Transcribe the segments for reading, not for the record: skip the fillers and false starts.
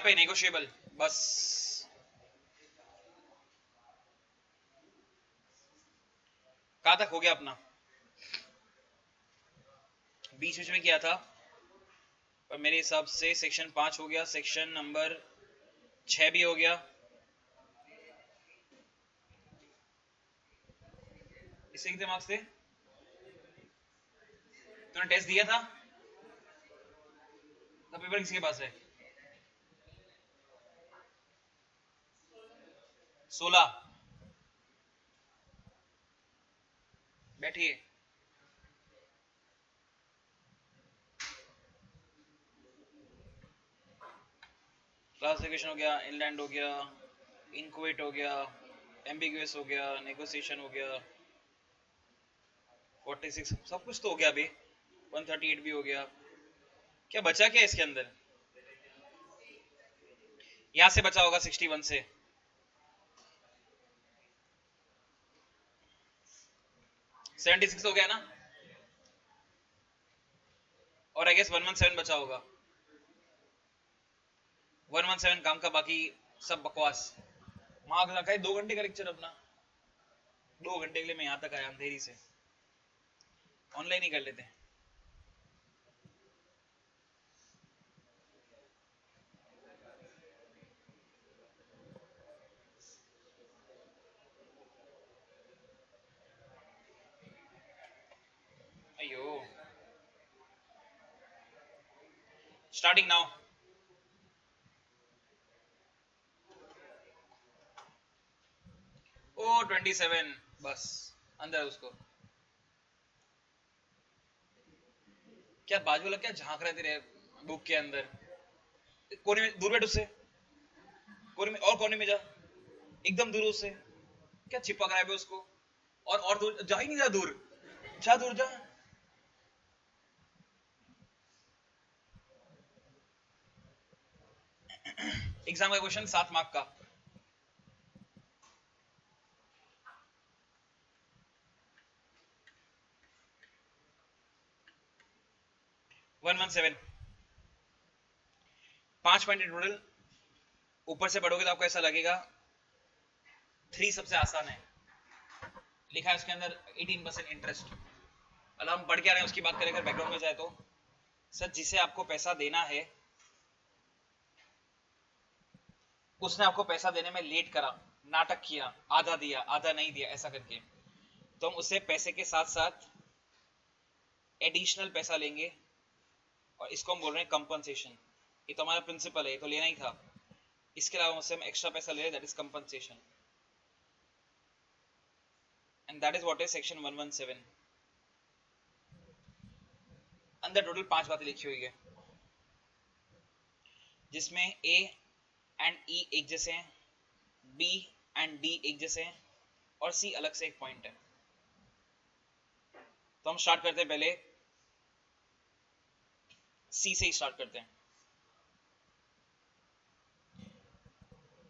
पे नेगोशिएबल बस। कहाँ तक हो गया अपना? बीच बीच में किया था पर मेरे हिसाब से सेक्शन 5 हो गया, सेक्शन नंबर 6 भी हो गया। इससे कितने मार्क्स थे? तूने टेस्ट दिया था? तब पेपर किसके पास है? 16। बैठिए। क्लासिफिकेशन हो गया, इनलैंड हो गया, इनक्वेट हो गया, एम्बिगुअस हो गया, नेगोशिएशन हो गया, 46 सब कुछ तो हो गया अभी। 138 भी हो गया। क्या बचा क्या इसके अंदर? यहाँ से बचा होगा 61 से। सेवेंटी सिक्स हो गया ना? और आई गेस 117 बचा होगा। 117 काम का, बाकी सब बकवास। मार्क्स रखा है 2 घंटे का लेक्चर अपना। 2 घंटे के लिए मैं यहाँ तक आया अंधेरी से। ऑनलाइन ही कर लेते हैं। अयो, स्टार्टिंग नाउ। ओ 27, बस अंदर उसको। क्या बाजू वाला क्या झांक रहे तेरे बुक के अंदर? कोने में दूर बैठ उससे। कोने में, और कोने में जा, एकदम दूर उससे। क्या चिपक रहा है बे उसको? और दूर जा, ही नहीं जा दूर। जा दूर जा। एग्जाम का क्वेश्चन 7 मार्क का। One one seven 5 point total. ऊपर से पढ़ोगे तो आपको ऐसा लगेगा 3 सबसे आसान है। लिखा है उसके अंदर 18% इंटरेस्ट। अगर हम पढ़ के आ रहे हैं उसकी बात करें, अगर बैकग्राउंड में जाए तो सर जिसे आपको पैसा देना है उसने आपको पैसा देने में लेट करा, नाटक किया, आधा दिया आधा नहीं दिया ऐसा करके, तो हम उससे पैसे के साथ साथ एडिशनल पैसा लेंगे और इसको हम बोल रहे हैं कंपनसेशन। ये तो हमारा प्रिंसिपल है, ये तो लेना ही था। इसके अलावा उससे हम एक्स्ट्रा पैसा ले रहे हैं, that is compensation, and that is what is section 117। अंदर टोटल 5 बातें लिखी हुई है जिसमें ए एंड ई एक जैसे हैं, बी एंड डी एक जैसे हैं और सी अलग से एक पॉइंट है। तो हम स्टार्ट करते हैं, पहले सी से ही स्टार्ट करते हैं।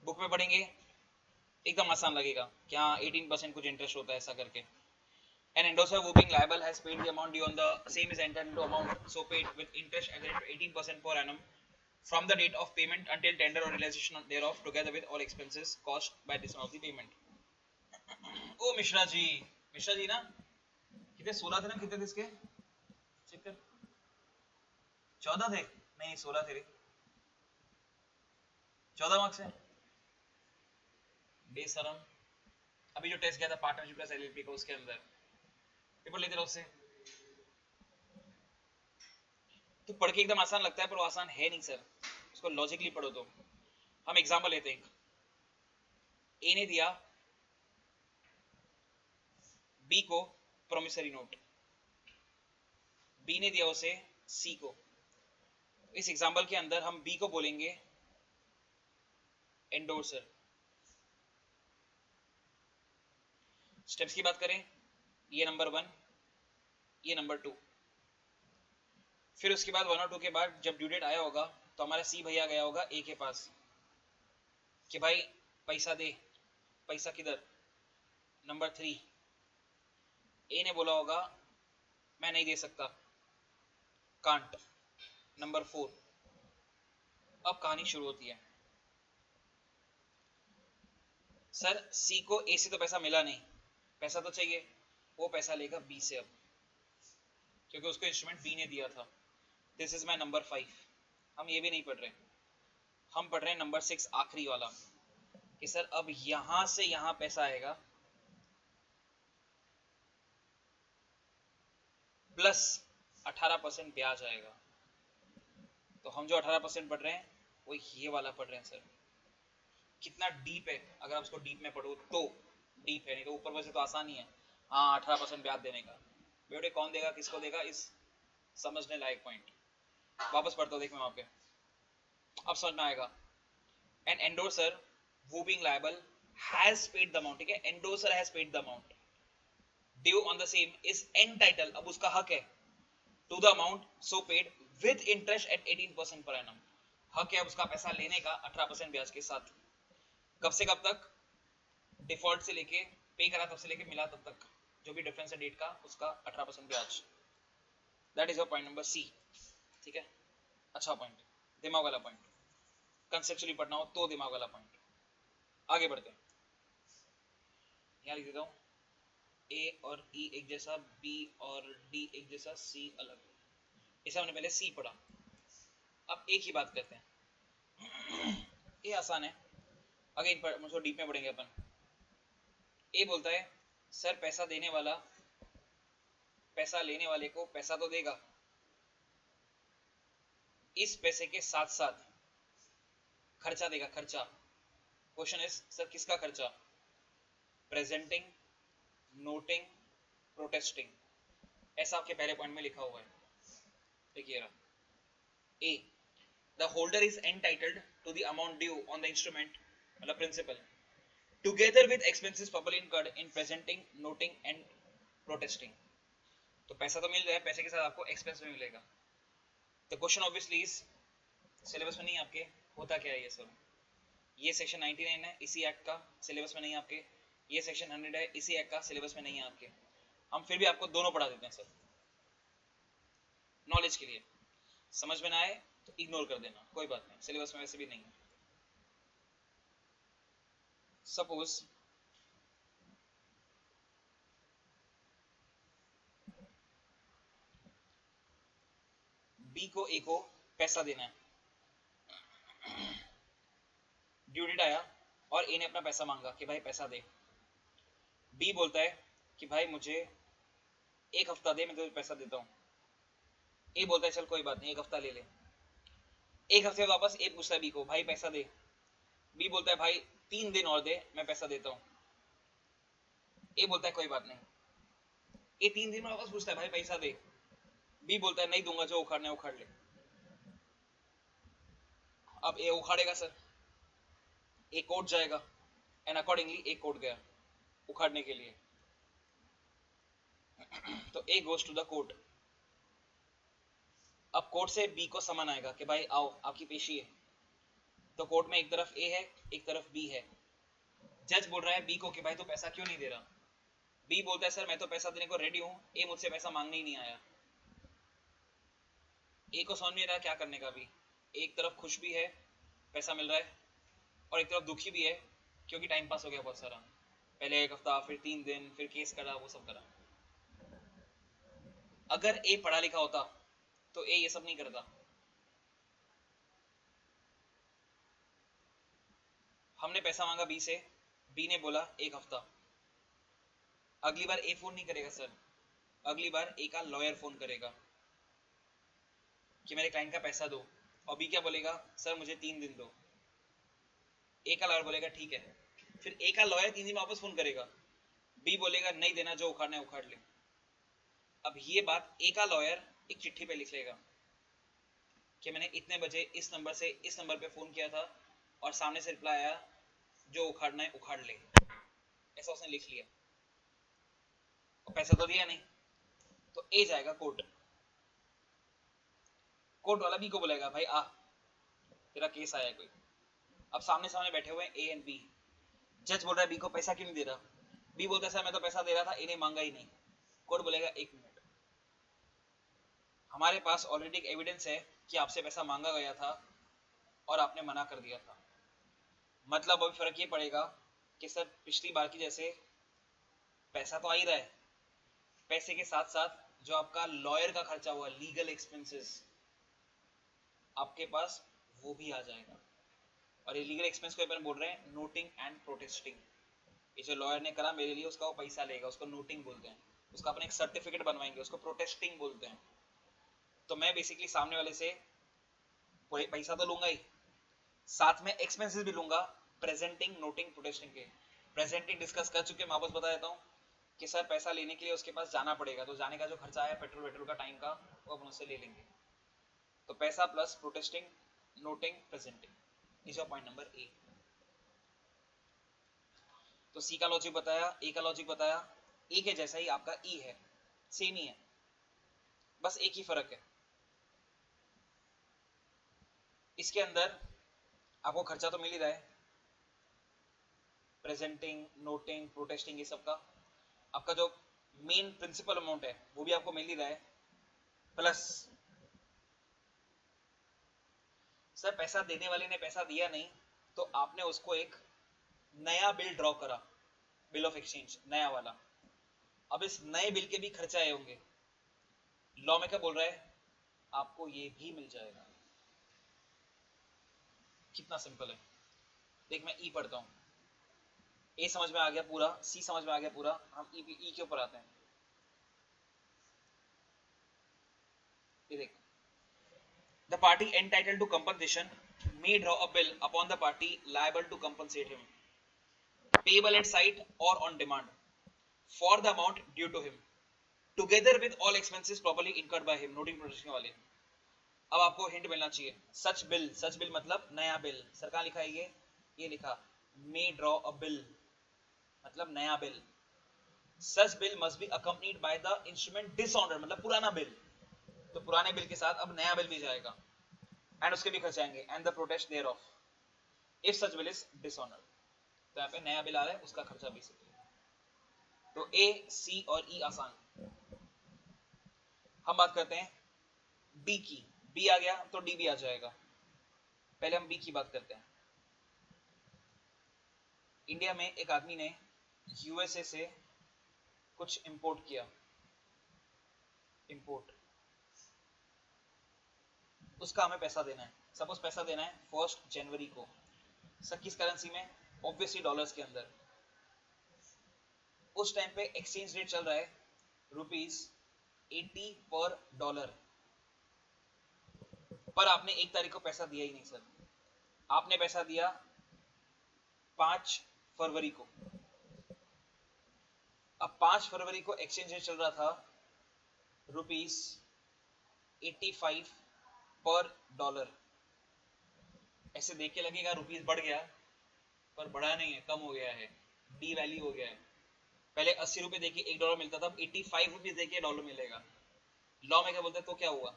बुक में पढ़ेंगे एकदम आसान लगेगा, क्या 18% कुछ इंटरेस्ट होता है ऐसा करके। An endorser who being liable has paid the amount due on the same is entitled to amount so paid with interest at the rate of 18% per annum from the date of payment until tender or realization thereof together with all expenses caused by this of the payment। ओ मिश्रा जी, मिश्रा जी ना कितने 16 थे ना, कितने थे इसके? Check कर। 14 थे? नहीं 16 थे। 14 मार्क्स है बेशरम। अभी जो टेस्ट किया था पार्टनरशिप प्लस एलएलपी का, उसके अंदर पेपर लेते रहो उससे। तो पढ़ के एकदम आसान लगता है पर वो आसान है नहीं सर, उसको लॉजिकली पढ़ो। तो हम एग्जांपल लेते हैं। ए ने दिया बी को प्रोमिसरी नोट, बी ने दिया उसे सी को। इस एग्जांपल के अंदर हम बी को बोलेंगे एंडोर्सर। स्टेप्स की बात करें, ये नंबर 1, ये नंबर 2। फिर उसके बाद 1 और 2 के बाद जब ड्यू डेट आया होगा तो हमारा सी भैया गया होगा ए के पास कि भाई पैसा दे। पैसा किधर? नंबर 3। ए ने बोला होगा मैं नहीं दे सकता, कांट। नंबर 4। अब कहानी शुरू होती है। सर सी को ए से तो पैसा मिला नहीं, पैसा तो चाहिए, वो पैसा लेगा बी से अब, क्योंकि उसको इंस्ट्रूमेंट बी ने दिया था। This is my number 5। हम ये भी नहीं पढ़ रहे, हम पढ़ रहे हैं नंबर 6 आखिरी वाला, कि सर अब यहां से यहां पैसा आएगा प्लस 18% ब्याज आएगा। तो हम जो 18% पढ़ रहे हैं वो ये वाला पढ़ रहे हैं सर। कितना डीप है, अगर आप इसको डीप में पढ़ो तो डीप है, नहीं तो ऊपर वैसे तो आसान ही है। हाँ 18% ब्याज देने का, बेटे कौन देगा किसको देगा, इस समझने लायक पॉइंट। वापस पढ़ता हूँ, देख मैं वहां पे, अब समझ में आएगा। एन एंडोर्सर वो being liable has paid the amount, ठीक है, endorser has paid the amount due on the same is entitle, अब उसका हक है, to the amount so paid with interest at 18% per annum, हक है उसका पैसा लेने का 18% ब्याज के साथ। कब से कब तक, डिफॉल्ट से लेके पे करा तब से लेके मिला तब तक, जो भी डिफरेंस है डेट का उसका 18% ब्याज। That is your point number C, ठीक है, अच्छा पॉइंट, दिमाग वाला पॉइंट, कंसेप्चुअली पढ़ना हो तो दिमाग वाला पॉइंट। आगे बढ़ते हैं, यहाँ लिख देता हूँ, ए और ई एक जैसा, बी और डी एक जैसा, सी अलग, इसे हमने पहले सी पढ़ा। अब एक ही बात करते हैं, ये आसान है, अगेन मुझको डीप में पढ़ेंगे अपन। ए बोलता है सर पैसा देने वाला पैसा लेने वाले को पैसा तो देगा, इस पैसे के साथ साथ खर्चा देगा, खर्चा। क्वेश्चन इज सर किसका खर्चा, प्रेजेंटिंग, नोटिंग, प्रोटेस्टिंग, ऐसा आपके पहले पॉइंट में लिखा हुआ है। देखिए रहा, a the holder is entitled to the amount due on the instrument, मतलब principal, together with expenses properly incurred in presenting, noting and protesting. तो पैसा तो मिल रहा है, पैसे के साथ आपको एक्सपेंस भी मिलेगा। The question obviously is, syllabus में नहीं आपके, होता क्या है ये सब, ये सेक्शन 99 है इसी एक्ट का, सिलेबस में नहीं आपके, ये सेक्शन 100 है इसी एक्ट का, सिलेबस में नहीं है आपके। हम फिर भी आपको दोनों पढ़ा देते हैं सर, नॉलेज के लिए, समझ में ना आए तो इग्नोर कर देना, कोई बात नहीं, सिलेबस में वैसे भी नहीं है। सपोज बी को ए को पैसा देना है, ड्यू डेट आया और ए ने अपना पैसा मांगा कि भाई पैसा दे। बी बोलता है कि भाई मुझे एक हफ्ता दे, मैं तुझे पैसा देता हूँ। ए बोलता है चल कोई बात नहीं, एक हफ्ता ले ले। एक हफ्ते वापस ए पूछता है बी को, भाई पैसा दे। बी बोलता है भाई 3 दिन और दे, मैं पैसा देता हूँ। ए बोलता है कोई बात नहीं। ए 3 दिन में वापस पूछता है भाई पैसा दे। बी बोलता है नहीं दूंगा, जो उखाड़ने उखाड़ ले। अब ए उखाड़ेगा सर, ए कोर्ट जाएगा, एंड अकॉर्डिंगली ए कोर्ट गया उखाड़ने के लिए। तो A goes to the court. अब कोर्ट से बी को समन आएगा कि भाई आओ आपकी पेशी है। तो कोर्ट में एक तरफ ए है, एक तरफ बी है। जज बोल रहा है बी को कि भाई तो पैसा क्यों नहीं दे रहा। बी बोलता है सर मैं तो पैसा देने को रेडी हूं, ए मुझसे पैसा मांगने ही नहीं आया। ए को समझ नहीं रहा क्या करने का भी, एक तरफ खुश भी है पैसा मिल रहा है, और एक तरफ दुखी भी है क्योंकि टाइम पास हो गया बहुत सारा, पहले एक हफ्ता, फिर 3 दिन, फिर केस करा, वो सब करा। अगर ए पढ़ा लिखा होता तो ए ये सब नहीं करता। हमने पैसा मांगा बी से, बी ने बोला एक हफ्ता। अगली बार ए फोन नहीं करेगा सर, अगली बार ए का लॉयर फोन करेगा कि मेरे क्लाइंट का पैसा दो, और बी क्या बोलेगा सर मुझे 3 दिन दो। ए का लॉयर बोलेगा ठीक है, फिर ए का लॉयर 3 दिन में वापस फोन करेगा, बी बोलेगा नहीं देना, जो उखाड़ना है उखाड़ ले। अब ये बात ए का लॉयर एक चिट्ठी पे लिख लेगा कि मैंने इतने बजे इस नंबर से इस नंबर पे फोन किया था और सामने से रिप्लाई आया जो उखाड़ना है उखाड़ ले, ऐसा उसने लिख लिया, और पैसा तो दिया नहीं। तो ए जाएगा कोर्ट, कोर्ट वाला बी को बोलेगा भाई आ तेरा केस आया है कोई। अब सामने सामने बैठे हुए हैं ए एंड बी। जज बोल रहा है बी को पैसा क्यों नहीं दे रहा, बी बोलता है सर मैं तो पैसा दे रहा था, ए ने मांगा ही नहीं। कोर्ट बोलेगा एक मिनट, हमारे पास ऑलरेडी एक एविडेंस है कि आपसे पैसा मांगा गया था और आपने मना कर दिया था, मतलब अभी फर्क ये पड़ेगा कि सर पिछली बार की जैसे पैसा तो आ ही रहा है, पैसे के साथ साथ जो आपका लॉयर का खर्चा हुआ, लीगल एक्सपेंसेस आपके पास वो भी आ जाएगा। और ये लीगल एक्सपेंस को अपन बोल रहे हैं नोटिंग एंड प्रोटेस्टिंग। ये जो लॉयर ने करा मेरे लिए उसका वो पैसा लेगा, उसको नोटिंग बोलते हैं। उसका अपन एक सर्टिफिकेट बनवाएंगे, उसको प्रोटेस्टिंग बोलते हैं। तो मैं बेसिकली सामने वाले से पैसा तो लूंगा ही, साथ में एक्सपेंसेस भी लूंगा, प्रेजेंटिंग नोटिंग प्रोटेस्टिंग के। प्रेजेंटिंग डिस्कस कर चुके, मैं वापस बता देता हूँ कि सर पैसा लेने के लिए उसके पास जाना पड़ेगा, तो जाने का जो खर्चा आया पेट्रोल वेट्रोल का टाइम का, वो अपन उससे ले लेंगे। तो पैसा plus protesting noting presenting is your point number A. तो सी का लॉजिक बताया, ए का लॉजिक बताया। ए के जैसा ही आपका ई है, सेम ही है, बस एक ही फर्क है। इसके अंदर आपको खर्चा तो मिल ही रहा है, प्रेजेंटिंग नोटिंग प्रोटेस्टिंग ये सब का। आपका जो मेन प्रिंसिपल अमाउंट है वो भी आपको मिल ही रहा है, प्लस सर पैसा देने वाले ने पैसा दिया नहीं, तो आपने उसको एक नया बिल ड्रॉ करा, बिल ऑफ एक्सचेंज नया वाला। अब इस नए बिल के भी खर्चे आए होंगे, लॉ में क्या बोल रहा है, आपको ये भी मिल जाएगा। कितना सिंपल है। देख मैं ई पढ़ता हूँ, ए समझ में आ गया पूरा, सी समझ में आ गया पूरा, हम ई के ऊपर आते हैं। ये देख, the party entitled to compensation may draw a bill upon the party liable to compensate him, payable at sight or on demand, for the amount due to him, together with all expenses properly incurred by him, noting protection वाले। अब आपको hint मिलना चाहिए। सच bill, सच bill मतलब नया bill. Sir कहाँ लिखा है ये लिखा मे ड्रॉ अ बिल मतलब नया bill. Such bill must be accompanied by the instrument dishonoured मतलब पुराना बिल। तो पुराने बिल के साथ अब नया बिल भी जाएगा एंड उसके भी खर्च आएंगे and the protest thereof if such bill is dishonoured. तो यहाँ पे नया बिल आ रहा है, उसका खर्चा भी सकते। तो ए सी और ई आसान। हम बात करते हैं बी की। बी आ गया तो डी भी आ जाएगा। पहले हम बी की बात करते हैं। इंडिया में एक आदमी ने यूएसए से कुछ इंपोर्ट किया, इंपोर्ट, उसका हमें पैसा देना है। सपोज पैसा देना है 1 जनवरी को। सर किस करेंसी में? ऑब्वियसली डॉलर्स के अंदर। उस टाइम पे एक्सचेंज रेट चल रहा है ₹80 पर डॉलर। पर आपने 1 तारीख को पैसा दिया ही नहीं सर, आपने पैसा दिया 5 फरवरी को। अब 5 फरवरी को एक्सचेंज रेट चल रहा था ₹85 पर डॉलर। ऐसे देख के लगेगा रुपीस बढ़ गया, पर बढ़ा नहीं है, कम हो गया है, डी वैल्यू हो गया है। पहले 80 रुपए देखिए $1 मिलता था, अब 85 रुपीज देखिए डॉलर मिलेगा। लॉ में क्या बोलते हैं? तो क्या हुआ,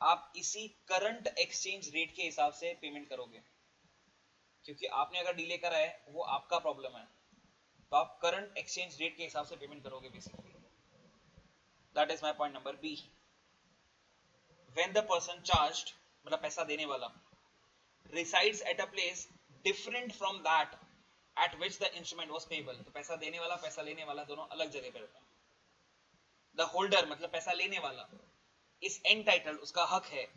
आप इसी करंट एक्सचेंज रेट के हिसाब से पेमेंट करोगे, क्योंकि आपने अगर डिले करा है वो आपका प्रॉब्लम है। तो आप करंट एक्सचेंज रेट के हिसाब से पेमेंट करोगे basically. That is my point number B. When the person charged मतलब पैसा देने वाला resides at a place different from that at which the instrument was payable। तो पैसा देने वाला पैसा लेने वाला दोनों अलग जगह पे रहता है। The holder मतलब पैसा लेने वाला is entitled उसका हक है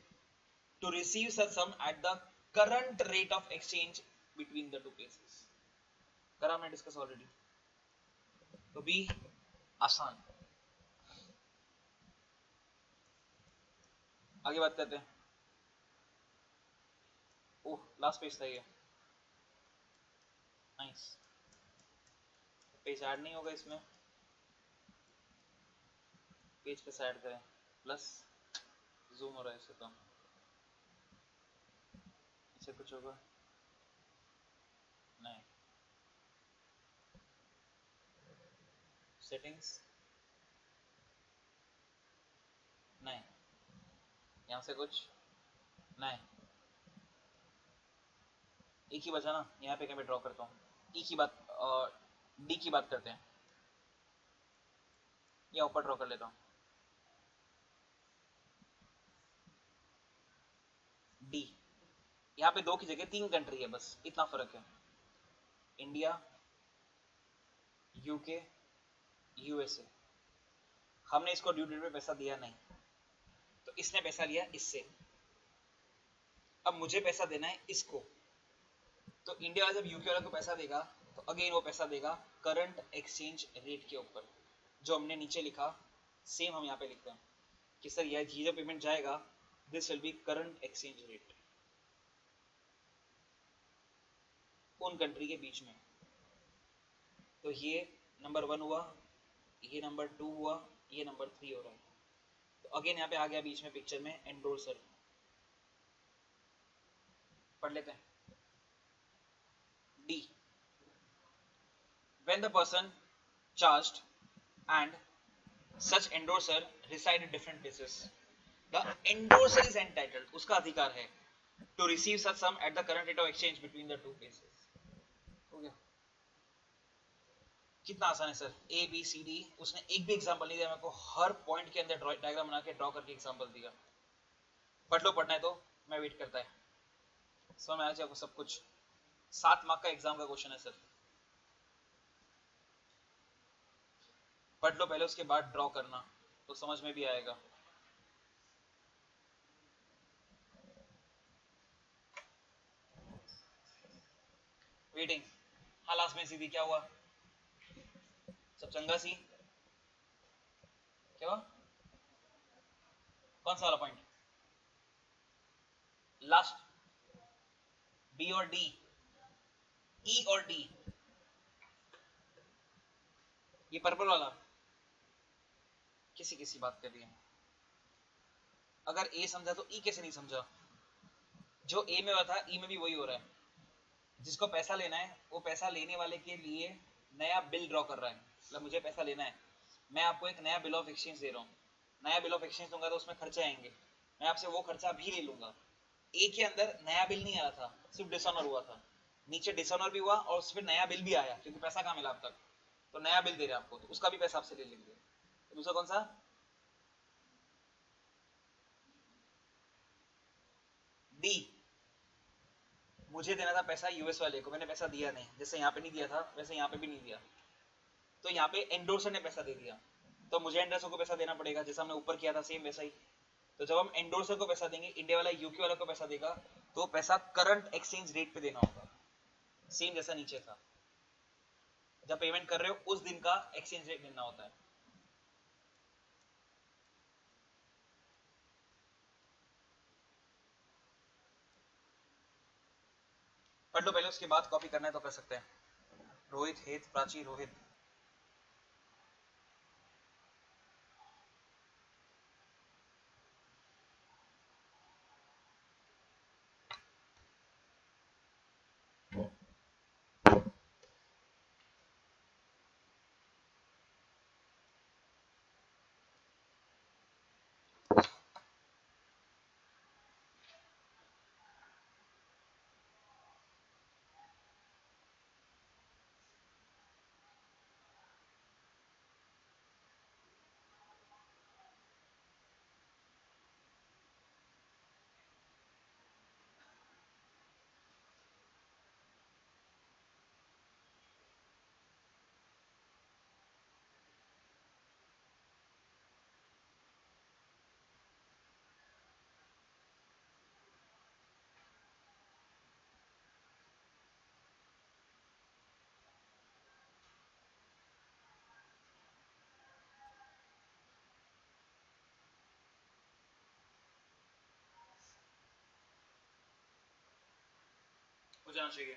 to receive such sum at the current rate of exchange between the two places। करा हमने डिस्कस ऑलरेडी। तो बी आसान। आगे बात करते हैं। ओह लास्ट पेज था ये, नाइस। पेज ऐड नहीं होगा इसमें, पेज पे ऐड करें, प्लस जूम हो रहा है इससे तो इससे कुछ होगा नहीं। सेटिंग्स नहीं, यहाँ से कुछ नहीं, एक ही बचा ना, यहाँ पे क्या मैं ड्रॉ करता हूँ। ई की बात, डी की बात करते हैं, या ऊपर ड्रॉ कर लेता हूँ। डी, यहाँ पे 2 की जगह 3 कंट्री है, बस इतना फर्क है। India UK, USA. हमने इसको ड्यू डेट पे पैसा दिया नहीं, तो इसने पैसा लिया इससे। अब मुझे पैसा देना है इसको, तो इंडिया वाला जब यूके वाला को पैसा देगा तो अगेन वो पैसा देगा करंट एक्सचेंज रेट के ऊपर। जो हमने नीचे लिखा सेम हम यहाँ पे लिखते हैं कि सर ये जो पेमेंट जाएगा this will be current exchange rate उन कंट्री के बीच में। तो ये नंबर 1 हुआ, ये नंबर 2 हुआ, ये नंबर 3 हो रहा है। तो अगेन यहाँ पे आ गया बीच में पिक्चर में एंडोर्सर। पढ़ लेते हैं। D, when the person charged and such endorser reside in different places, the endorser is entitled, उसका अधिकार है to receive such sum at the current rate of exchange between the two places। हो गया। कितना आसान है sir, A B C D. उसने एक भी एग्जांपल नहीं दिया मेरे को, हर पॉइंट के अंदर डायग्राम बना के ड्रॉ करके एग्जांपल दिया। पढ़ लो, पढ़ना है तो मैं वेट करता है। समझ में आ जाए आपको सब कुछ। 7 मार्क का एग्जाम का क्वेश्चन है सर, पढ़ लो पहले, उसके बाद ड्रॉ करना तो समझ में भी आएगा। वेटिंग। हाँ लास्ट में सीधी क्या हुआ, सब चंगा सी क्या हुआ, कौन सा वाला पॉइंट लास्ट, बी और डी, ई और डी, ये पर्पल वाला किसी किसी बात कर रही है। अगर ए समझा तो ई कैसे नहीं समझा, जो ए में हुआ था ई में भी वही हो रहा है। जिसको पैसा लेना है वो पैसा लेने वाले के लिए नया बिल ड्रॉ कर रहा है, मतलब मुझे पैसा लेना है, मैं आपको एक नया बिल ऑफ एक्सचेंज दे रहा हूँ। नया बिल ऑफ एक्सचेंज दूंगा तो उसमें खर्चे आएंगे, मैं आपसे वो खर्चा भी ले लूंगा। ए के अंदर नया बिल नहीं आया था, सिर्फ डिसऑनर हुआ था, नीचे डिसऑनर भी हुआ और फिर नया बिल भी आया क्योंकि पैसा कहाँ मिला अब तक, तो नया बिल दे रहे हैं आपको, तो उसका भी पैसा आपसे ले लेंगे। तो दूसरा कौन सा, डी, मुझे देना था पैसा यूएस वाले को, मैंने पैसा दिया नहीं, जैसे यहाँ पे नहीं दिया था वैसे यहाँ पे भी नहीं दिया, तो यहाँ पे एंडोर्सर ने पैसा दे दिया, तो मुझे एंडोर्सर को पैसा देना पड़ेगा, जैसा हमने ऊपर किया था सेम वैसा ही। तो जब हम एंडोर्सर को पैसा देंगे, इंडिया वाला यूके वाला को पैसा देगा, तो पैसा करंट एक्सचेंज रेट पे देना होगा, सेम जैसा नीचे था। जब पेमेंट कर रहे हो उस दिन का एक्सचेंज रेट देना होता है। पढ़ लो पहले, उसके बाद कॉपी करना है तो कर सकते हैं। रोहित, हेत, प्राची, रोहित। हो जाना चाहिए।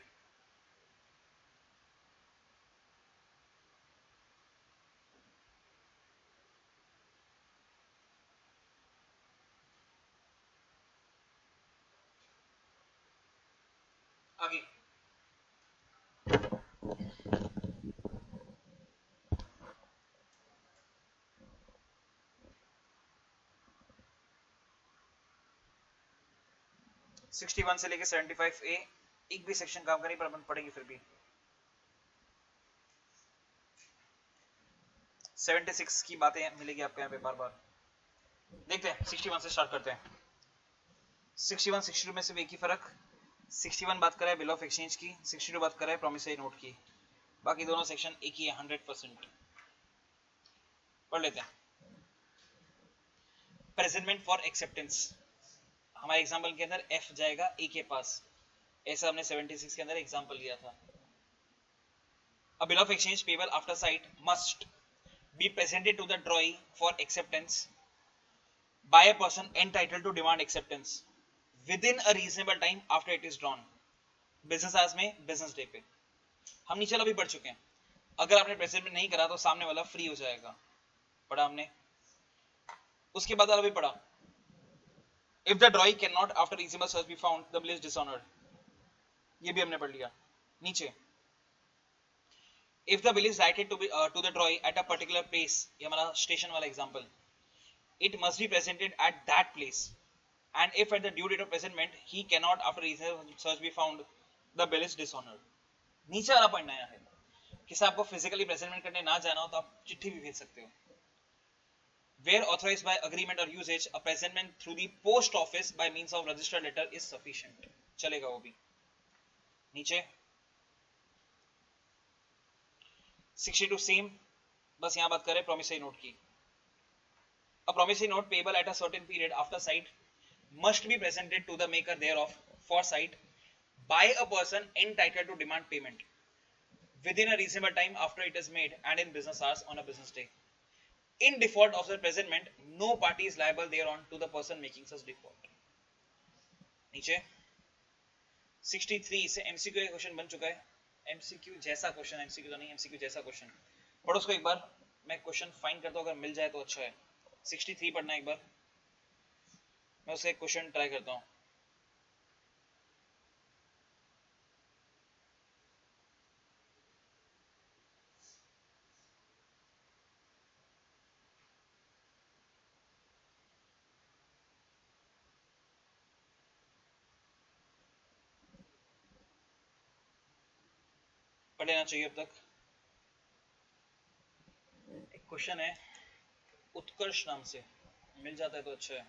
आगे 61 से लेके 75 ए एक भी सेक्शन काम का नहीं, पर अपन पढ़ेंगे फिर भी। 76 की बातें मिलेगी आपको यहाँ पे बार बार। देखते हैं 61 से स्टार्ट करते हैं। 61 62 में सिर्फ एक ही फर्क, 61 बात कर रहा है बिल ऑफ एक्सचेंज की, 62 बात कर रहा है प्रोमिसरी नोट की। बाकी दोनों सेक्शन एक ही है 100%। पढ़ लेते हैं। प्रेजेंटमेंट फॉर एक्सेप्टेंस, हमारे एग्जांपल के अंदर एफ जाएगा ए के पास, ऐसा हमने 76 के अंदर एग्जांपल लिया था। A bill of exchange payable after sight must be presented to the drawee for acceptance by a person entitled to demand acceptance within a reasonable time after it is drawn, business hours में, business day पे। हम नीचे अभी पढ़ चुके हैं, अगर आपने प्रेजेंटमेंट नहीं करा तो सामने वाला फ्री हो जाएगा, पढ़ा हमने। उसके बाद अभी पढ़ा, if the drawee cannot after reasonable search be found, the bill is dishonored, ये भी हमने पढ़ लिया। नीचे if the bill is cited to the drawee at a particular place, ये हमारा स्टेशन वाला example, it must be presented at that place, and if at the due date of presentment he cannot after reasonable search be found, the bill is dishonored। नीचे वाला point नया है, किसी आपको physically presentment करने ना जाना हो तो आप चिट्ठी भी भेज सकते हो। Where authorized by agreement or usage, a presentment through the post office by means of registered letter is sufficient, चलेगा वो भी। नीचे 62 सेम, बस यहाँ बात करें promissory note की। A promissory note payable at a certain period after sight must be presented to the maker thereof for sight by a person entitled to demand payment within a reasonable time after it is made and in business hours on a business day. In default of the presentment, no party is liable thereon to the person making such default। नीचे 63 से MCQ का question बन चुका है, MCQ जैसा question, MCQ तो नहीं, MCQ जैसा क्वेश्चन। पढ़ो उसको एक बार, मैं क्वेश्चन फाइंड करता हूँ, अगर मिल जाए तो अच्छा है। 63 पढ़ना एक बार, मैं उससे एक क्वेश्चन ट्राई करता हूँ। पढ़ लेना चाहिए अब तक। एक क्वेश्चन है उत्कर्ष नाम से, मिल जाता है तो अच्छा है।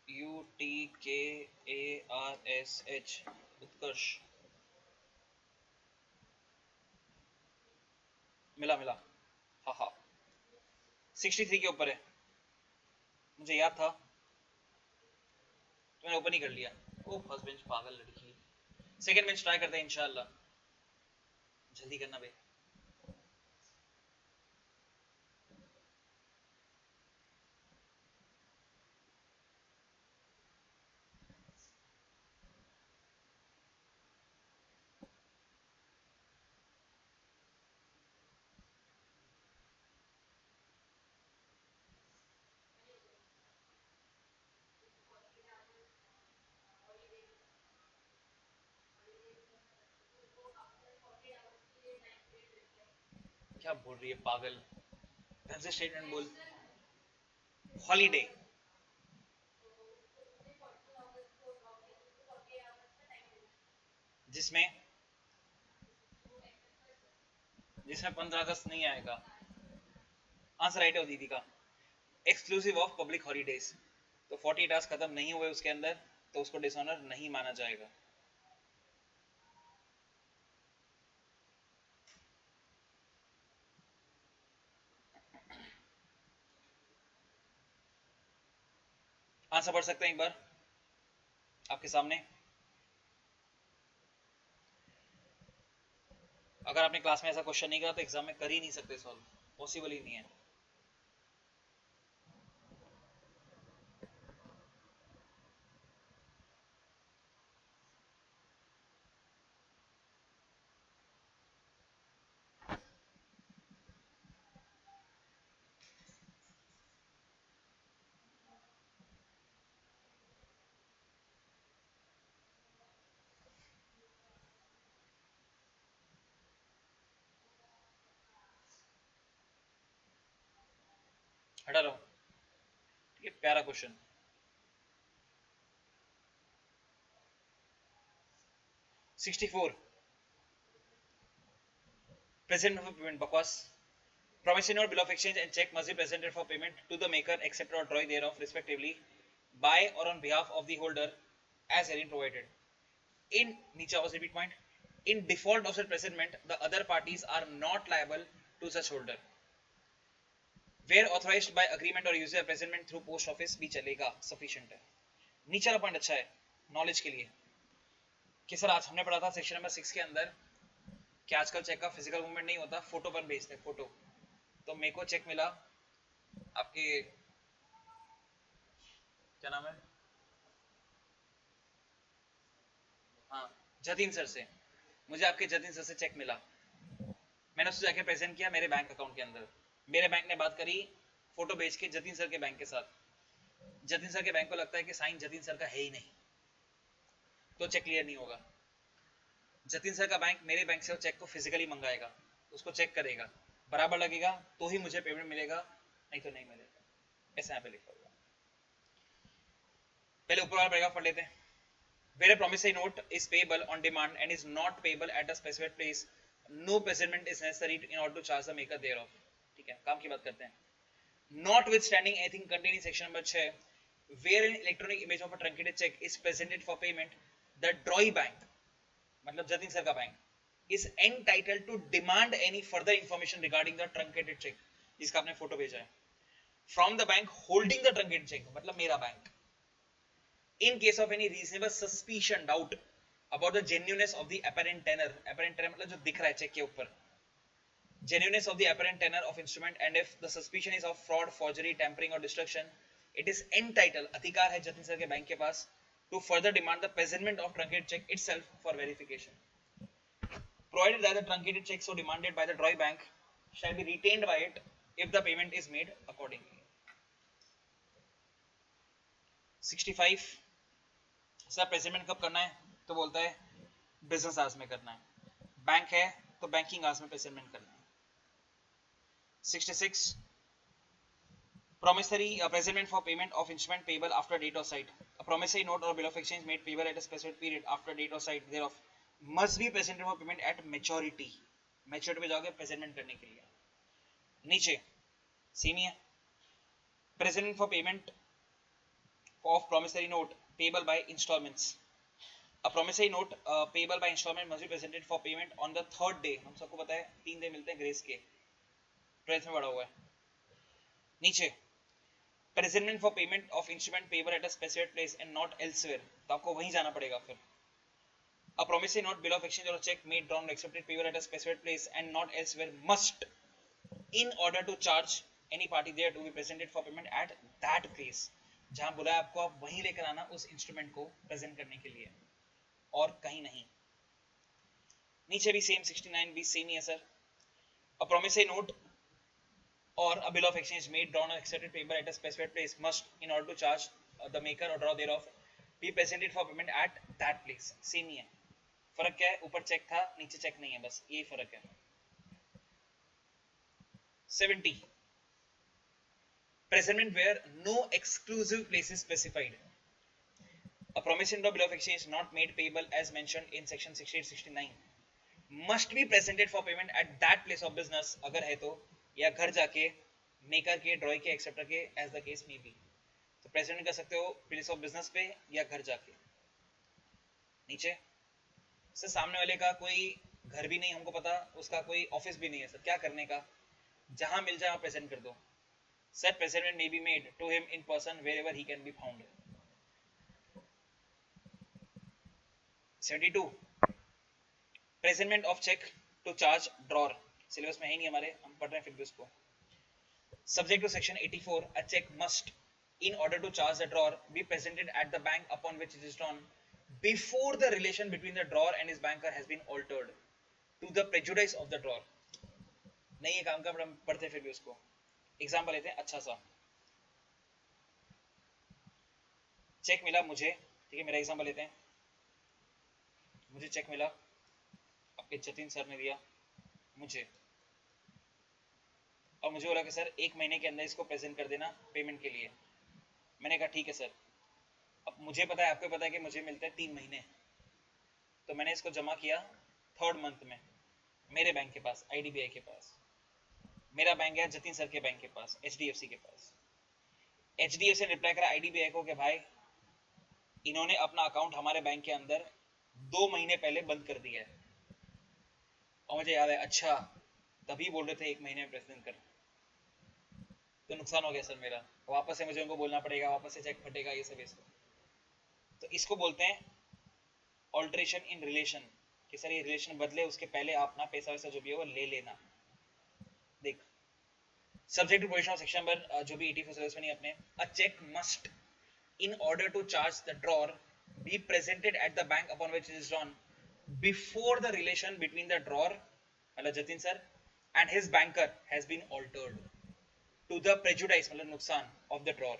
UTKARSH, उत्कर्ष, मिला मिला, हाँ हाँ। 63 के ऊपर है, मुझे याद था तो मैंने ओपन ही कर लिया। ओ फर्स्ट बेंच पागल लड़की। सेकंड बेंच ट्राई करते हैं इंशाल्लाह, जल्दी करना बे। क्या बोल रही है पागल, ढंग से स्टेटमेंट बोल। हॉलीडे, जिसमें जिसमें 15 अगस्त नहीं आएगा। आंसर राइट है दीदी का, एक्सक्लूसिव ऑफ पब्लिक हॉलीडेज। तो 48 आवर्स खत्म नहीं हुए उसके अंदर तो उसको डिसऑनर नहीं माना जाएगा। आंसर पढ़ सकते हैं एक बार आपके सामने। अगर आपने क्लास में ऐसा क्वेश्चन नहीं करा तो एग्जाम में कर ही नहीं सकते सॉल्व, पॉसिबल ही नहीं है। हटा रहा हूं, ये प्यारा क्वेश्चन। 64 प्रेजेंट ऑफ पेमेंट, बकवास। Promissory note, bill of exchange and check must be presented for payment to the maker, acceptor or drawee thereof respectively by or on behalf of the holder as herein provided। In नीचे was repeat point, In default of such presentment, the other parties are not liable to such holder. Where authorized by agreement or user presentment through post office भी चलेगा, sufficient है. नीचे वाला point अच्छा है knowledge के लिए कि सर आज हमने पढ़ा था सेक्शन नंबर 6 के अंदर कि आजकल चेक का फिजिकल मूवमेंट नहीं होता, फोटो पर भेजते हैं, फोटो. तो मेरे को चेक मिला आपके क्या नाम है, हाँ जतिन सर से. मुझे आपके जतिन सर से चेक मिला, मैंने उससे जाके प्रेजेंट किया मेरे बैंक अकाउंट के अंदर. मेरे बैंक ने बात करी फोटो भेज के जतिन सर के बैंक के साथ. जतिन सर के बैंक को लगता है कि साइन जतिन सर का है ही नहीं, तो चेक क्लियर नहीं होगा. जतिन सर का बैंक मेरे बैंक से चेक को फिजिकली मंगाएगा, उसको चेक करेगा, बराबर लगेगा तो ही मुझे पेमेंट मिलेगा, नहीं तो नहीं मिलेगा. ऐसा यहाँ पे लिखा होगा. पहले ऊपर वाला पैराग्राफ पढ़ लेते हैं. Where a promissory note is payable on demand and is not payable at a specified place, no presentment is necessary in order to charge the maker thereof. ठीक है, काम की बात करते हैं. Notwithstanding anything contained in section number 6, where an electronic image of a truncated check is presented for payment, the drawee bank, मतलब Jatin sir का bank, is entitled to demand any further information regarding the truncated check, जिसका आपने photo भेजा है, from the bank holding the truncated check, मतलब मेरा bank. In case of any reasonable suspicion, doubt about the genuineness of the apparent tenor मतलब जो दिख रहा है चेक के ऊपर, genuineness of the apparent tenor of instrument, and if the suspicion is of fraud, forgery, tampering or destruction, it is entitled, अधिकार है Jatin sir के बैंक के पास, to further demand the presentment of truncated check itself for verification, provided that the truncated check so demanded by the drawee bank shall be retained by it if the payment is made accordingly. 65. Sir presentment कब करना है, तो बोलता है business hours में करना है. Bank है तो बैंकिंग आवर्स में प्रेजेंटमेंट करना है. 66. promissory presentment for payment of instrument payable after date or site. A promissory note or bill of exchange made payable at a specified period after date or site thereof must be presented for payment at maturity. Maturity पे जाओगे presentment करने के लिए. नीचे same ही है, presentment for payment of promissory note payable by installments. A promissory note payable by installment must be presented for payment on the third day. हम सबको पता है 3 दिन मिलते हैं ग्रेस के, 12th में पढ़ा हुआ है. नीचे presentment for payment of instrument payable at a specified place and not elsewhere, तो आपको वहीं जाना पड़ेगा फिर. A promissory note, bill of exchange or a check made, drawn, accepted, payable at a specified place and not elsewhere must, in order to charge any party there, to be presented for payment at that place. जहां बुलाया आपको आप वहीं लेकर आना उस instrument को present करने के लिए, और कहीं नहीं. नीचे भी सेम 69 भी सेम ही है sir. A promissory note or a bill of exchange made, drawn or accepted payable at a specified place must, in order to charge the maker or draw thereof, be presented for payment at that place. Same ही है. फर्क क्या है, ऊपर check था नीचे check नहीं है, बस यही फर्क है. 70. presentment where no exclusive place is specified. A promissory note or bill of exchange not made payable as mentioned in section 68-69 must be presented for payment at that place of business, अगर है तो, या घर जाके maker के, ड्रॉई के, acceptor के, as the case may be. तो प्रेजेंट कर सकते हो प्लेस ऑफ बिजनेस पे या घर जाके. नीचे सर सामने वाले का कोई घर भी नहीं, हमको पता उसका कोई ऑफिस भी नहीं है सर, क्या करने का, जहां मिल जाए वहां प्रेजेंट कर दो. Sir presentment may be made to him in person wherever he can be found. 72. Presentment of cheque to charge drawer. Syllabus में है नहीं हमारे, हम पढ़ रहे हैं फिर भी उसको. Subject to section 84, a check must, in order to charge the drawer, be presented at the bank upon which it is drawn before the relation between the drawer and his banker has been altered to the prejudice of the drawer. नहीं ये काम का पढ़ते फिर भी उसको. Example लेते हैं अच्छा सा. चेक मिला मुझे, ठीक है, मेरा एग्जाम्पल लेते हैं. मुझे चेक मिला, आपके जतिन सर ने दिया मुझे, और मुझे बोला कि सर 1 महीने के अंदर इसको प्रेजेंट कर देना पेमेंट के लिए. मैंने कहा ठीक है सर. अब मुझे पता है, आपको पता है कि मुझे मिलते हैं 3 महीने, तो मैंने इसको जमा किया 3rd मंथ में मेरे बैंक के पास, IDBI के पास. मेरा बैंक है जतिन सर के बैंक के पास, HDFC के पास. HDFC ने रिप्लाई करा IDBI को कि भाई इन्होंने अपना अकाउंट हमारे बैंक के अंदर 2 महीने पहले बंद कर दिया है, और मुझे याद है, अच्छा तभी बोल रहे थे 1 महीने में प्रेसिडेंट कर, तो नुकसान हो गया सर मेरा, वापस से मुझे उनको बोलना पड़ेगा, वापस से चेक फटेगा, ये सब इसको, तो इसको बोलते हैं ऑल्ट्रेशन इन रिलेशन, कि सर ये रिलेशन बदले, उसके पहले आप ना पैसा वैसा जो भी है वो ले लेना। देख subject to position of section number जो भी 84 सिलेबस में नहीं अपने, a cheque must in order to charge the drawer be presented at the bank upon which it is drawn before the relation between the drawer मतलब Jatin sir and his banker has been altered to the prejudice मतलब नुकसान of the drawer।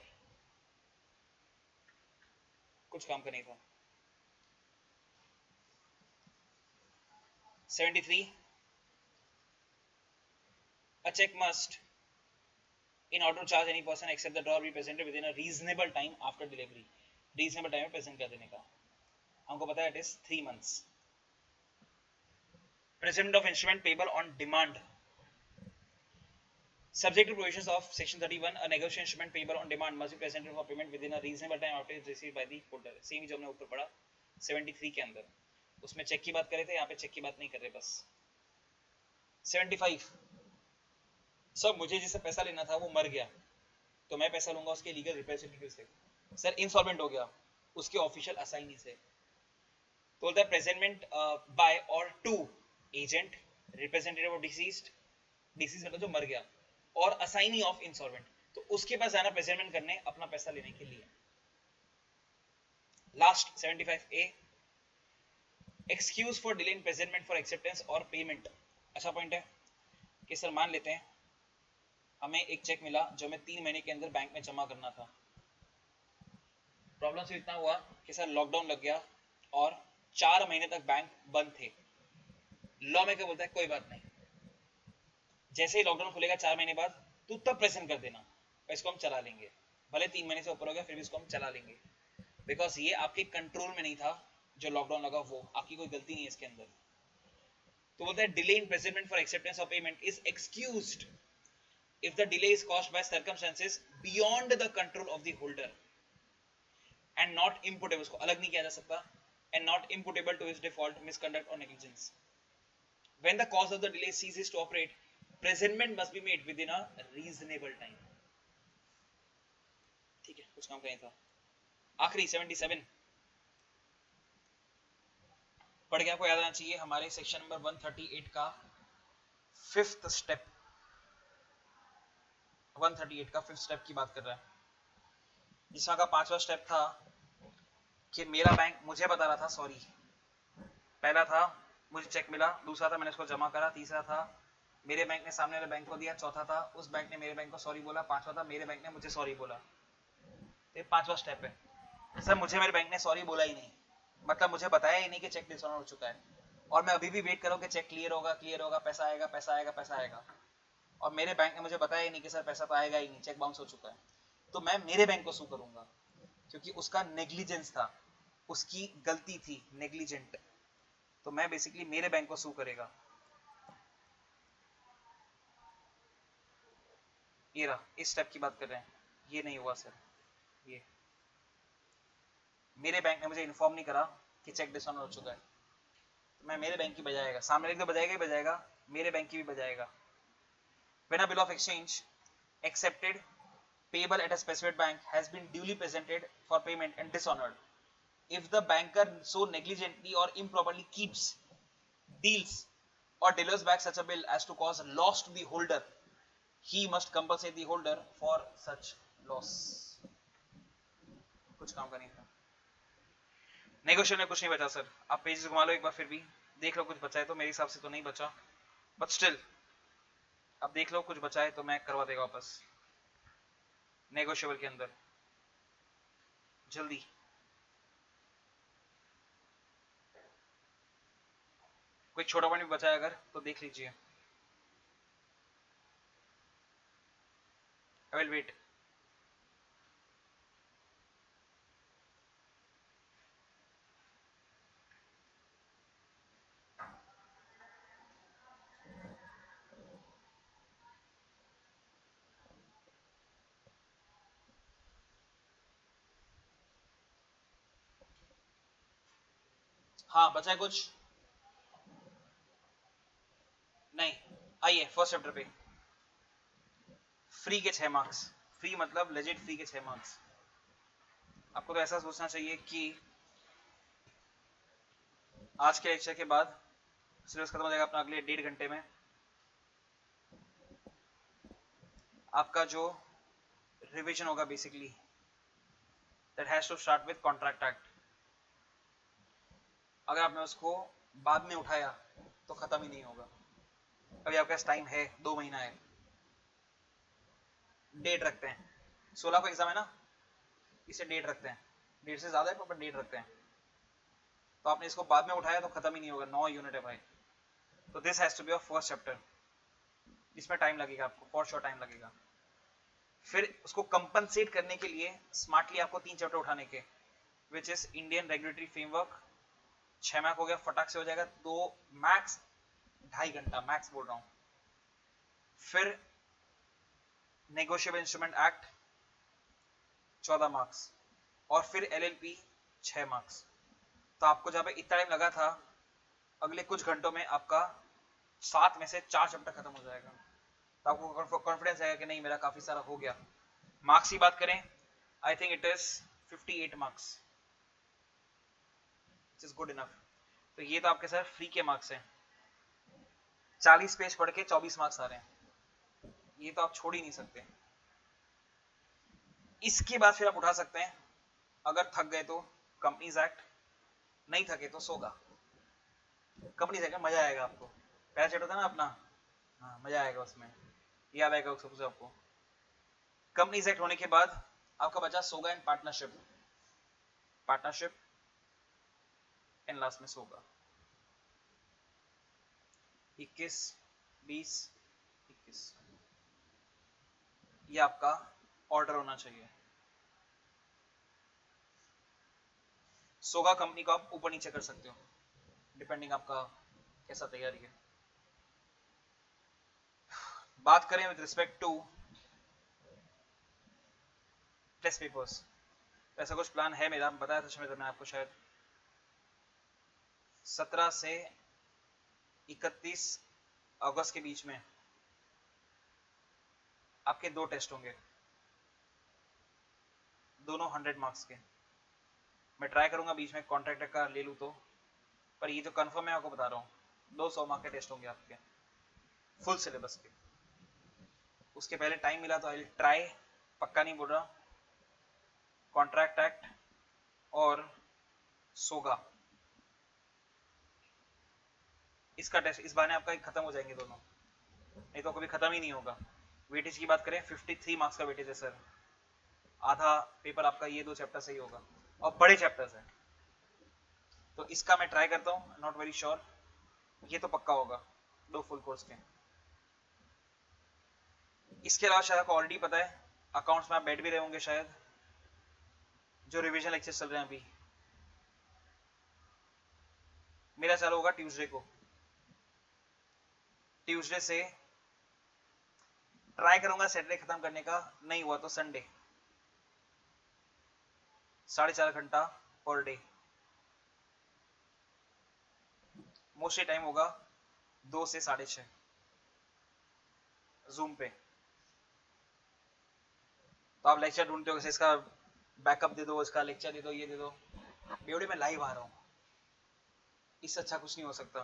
कुछ काम का नहीं था। 73 a check must in order to charge any person except the drawer be presented within a reasonable time after delivery। reasonable time में present कर देने का, हमको पता है it is 3 months। presentment of instrument payable on demand, subject to provisions of section 31, a negotiation instrument payable on demand must be presented for payment within a reasonable time after it is received by the holder। Same जो हमने ऊपर पढ़ा 73 के अंदर, उसमें check की बात कर रहे थे, यहाँ पे चेक की बात नहीं कर रहे बस। 75 सर मुझे जिससे पैसा लेना था वो मर गया, तो मैं पैसा लूंगा उसके लीगल रिप्रेजेंटेटिव से। सर इंसॉल्वेंट हो गया, उसके ऑफिशियल असाइनी से। तो बोलता है प्रेजेंटमेंट बाय और to agent representative of deceased, deceased मतलब जो मर गया, और असाइनी ऑफ इंसॉल्वेंट, तो उसके पास जाना प्रेजेंटमेंट करने अपना पैसा लेने के लिए। Last 75 A excuse for delay in presentment for acceptance और पेमेंट। अच्छा पॉइंट है कि सर मान लेते हैं हमें एक चेक मिला जो हमें 3 महीने के अंदर बैंक में जमा करना था। प्रॉब्लम सिर्फ इतना हुआ कि सर लॉकडाउन लग गया और 4 महीने तक बैंक बंद थे। लॉ में क्या बोलता है, कोई बात नहीं, जैसे ही लॉकडाउन खुलेगा 4 महीने बाद तू तब प्रेजेंट कर देना, इसको हम चला लेंगे, भले 3 महीने से ऊपर हो गया फिर भी इसको हम चला लेंगे, बिकॉज ये आपके कंट्रोल में नहीं था जो लॉकडाउन लगा, वो आपकी कोई गलती नहीं है इसके अंदर। तो बोलता है delay in presentment for acceptance of payment is excused if the delay is caused by circumstances beyond the control of the holder and not imputable, उसको अलग नहीं किया जा सकता, and not imputable to his default, misconduct or negligence। when the cause of the delay ceases to operate, presentment must be made within a reasonable time। ठीक है, कुछ काम का नहीं था। आखिरी 77 पढ़ के आपको याद आना चाहिए, हमारे सेक्शन नंबर 138 का फिफ्थ स्टेप, 138 का फिफ्थ स्टेप की बात कर रहा है, जिसका का 5वां स्टेप था कि मेरा बैंक मुझे बता रहा था सॉरी। पहला था मुझे चेक मिला, दूसरा था मैंने उसको जमा करा, तीसरा था मेरे बैंक ने सामने वाले बैंक को दिया, चौथा था उस बैंक ने मेरे बैंक को सॉरी बोला, पांचवा था मेरे बैंक ने मुझे सॉरी बोला। ये 5वां स्टेप है। सर मुझे मेरे बैंक ने सॉरी बोला ही नहीं, मतलब मुझे बताया ही नहीं कि चेक डिसऑनर हो चुका है, और मैं अभी भी वेट कर रहा हूं कि चेक क्लियर होगा, क्लियर होगा, पैसा आएगा, पैसा आएगा, पैसा आएगा, और मेरे बैंक ने मुझे बताया ही नहीं कि सर पैसा तो आएगा ही नहीं, चेक बाउंस हो चुका है। तो मैं मेरे बैंक को सू करूंगा क्योंकि उसका नेग्लिजेंस था, उसकी गलती थी, नेग्लिजेंट, तो मैं बेसिकली मेरे बैंक को सू करेगा। ये रहा, इस स्टेप की बात कर रहे हैं, ये नहीं हुआ सर, ये मेरे बैंक ने मुझे इन्फॉर्म नहीं करा कि चेक डिसऑनर हो चुका है, तो मैं मेरे बैंक की बजाएगा, सामने लिख दो बजाएगा ही बजाएगा, मेरे बैंक की भी बजाएगा। When a bill of exchange accepted payable at a specified bank has been duly presented for payment and dishonored, if the banker so negligently or improperly keeps, deals or delivers back such a bill as to cause loss to the holder, he must compensate the holder for such loss। कुछ काम का नहीं था। Negotiation में कुछ नहीं बचा sir, आप पेजेस घुमा लो एक बार, फिर भी देख लो कुछ बचा है तो, मेरे हिसाब से तो नहीं बचा, बट स्टिल अब देख लो कुछ बचा है तो मैं करवा देगा वापस नेगोशिएबल के अंदर, जल्दी। कोई छोटा पॉइंट भी बचा है अगर तो देख लीजिए। I will wait. हाँ बचा है कुछ। आइए फर्स्ट चैप्टर पे। फ्री के 6 मार्क्स, फ्री मतलब लेजिट फ्री के 6 मार्क्स। आपको तो ऐसा सोचना चाहिए कि आज के लेक्चर के बाद सिलेबस खत्म हो जाएगा अपना अगले 1.5 घंटे में। आपका जो रिवीजन होगा basically that has to start with contract act. अगर आपने उसको बाद में उठाया तो खत्म ही नहीं होगा। अभी आपके पास टाइम है, 2 महीना है। डेट रखते हैं 16 को एग्जाम है ना, इसे डेट रखते हैं, डेट से ज्यादा है पर डेट रखते हैं। तो आपने इसको बाद में उठाया तो खत्म ही नहीं होगा। 9 यूनिट है भाई। तो this has to be your first chapter. इसमें टाइम लगेगा आपको, फॉर श्योर टाइम लगेगा। फिर उसको कंपनसेट करने के लिए स्मार्टली आपको 3 चैप्टर उठाने के, which is Indian regulatory framework. 6 mark हो गया, फटाक से हो जाएगा। 2 मैक्स 2.5 घंटा मैक्स बोल रहा हूं। फिर नेगोशिएबल इंस्ट्रूमेंट एक्ट 14 मार्क्स, और फिर एलएलपी 6 मार्क्स। तो आपको जहां पे इतना टाइम लगा था, अगले कुछ घंटों में आपका 7 में से 4 चैप्टर खत्म हो जाएगा। तो आपको कॉन्फिडेंस आएगा कि नहीं मेरा काफी सारा हो गया। मार्क्स की बात करें, I think it is 58 marks, which is good enough. तो ये तो आपके सर फ्री के मार्क्स हैं। 40 पेज पढ़ के 24 मार्क्स आ रहे हैं, ये तो आप छोड़ ही नहीं सकते। इसके बाद फिर आप उठा सकते हैं, अगर थक गए तो कंपनीज एक्ट, नहीं थके तो सोगा। कंपनीज एक्ट में मजा आएगा आपको। पहला चैप्टर था ना अपना, हाँ मजा आएगा उसमें, याद आएगा उसको आपको। कंपनीज एक्ट होने के बाद आपका बचा सोगा and partnership, partnership and last में सोगा। 21, 20, 21 ये आपका ऑर्डर होना चाहिए। सोगा कंपनी को आप ऊपर नीचे कर सकते हो डिपेंडिंग आपका कैसा तैयारी है। बात करें with respect to test papers, ऐसा कुछ प्लान है मेरा, बताया था शायद मैं आपको, शायद 17 से 31 अगस्त के बीच में आपके 2 टेस्ट होंगे, दोनों 100 मार्क्स के। मैं ट्राई करूंगा बीच में कॉन्ट्रैक्टर का ले लूं तो, पर ये जो कंफर्म है आपको बता रहा हूँ 200 मार्क के टेस्ट होंगे आपके फुल सिलेबस के। उसके पहले टाइम मिला तो आई विल ट्राई, पक्का नहीं बोल रहा। कॉन्ट्रैक्ट एक्ट और सोगा, इसका टेस्ट इस बार आपका खत्म हो जाएंगे दोनों, नहीं तो कभी खत्म ही नहीं होगा। वेटेज की बात करें 53 मार्क्स का वेटेज है सर। आधा पेपर आपका ये 2 चैप्टर से ही होगा, और बड़े चैप्टर्स हैं। तो इसका मैं ट्राई करता हूँ, नॉट वेरी श्योर। ये तो पक्का होगा 2 फुल कोर्स के। इसके अलावा शायद आपको ऑलरेडी पता है, अकाउंट्स में आप बैठ भी रहे होंगे शायद, जो रिवीजन लेक्चर चल रहे हैं अभी। मेरा चालू होगा ट्यूसडे को। ट्यूसडे से ट्राई करूंगा सैटरडे खत्म करने का, नहीं हुआ तो संडे। 4.5 घंटा पर डे, मोस्टली टाइम होगा 2 से 6:30 जूम पे। तो आप लेक्चर ढूंढते हो, इसका बैकअप दे दो, इसका लेक्चर दे दो, ये दे दो। बेवड़े में लाइव आ रहा हूँ, इससे अच्छा कुछ नहीं हो सकता।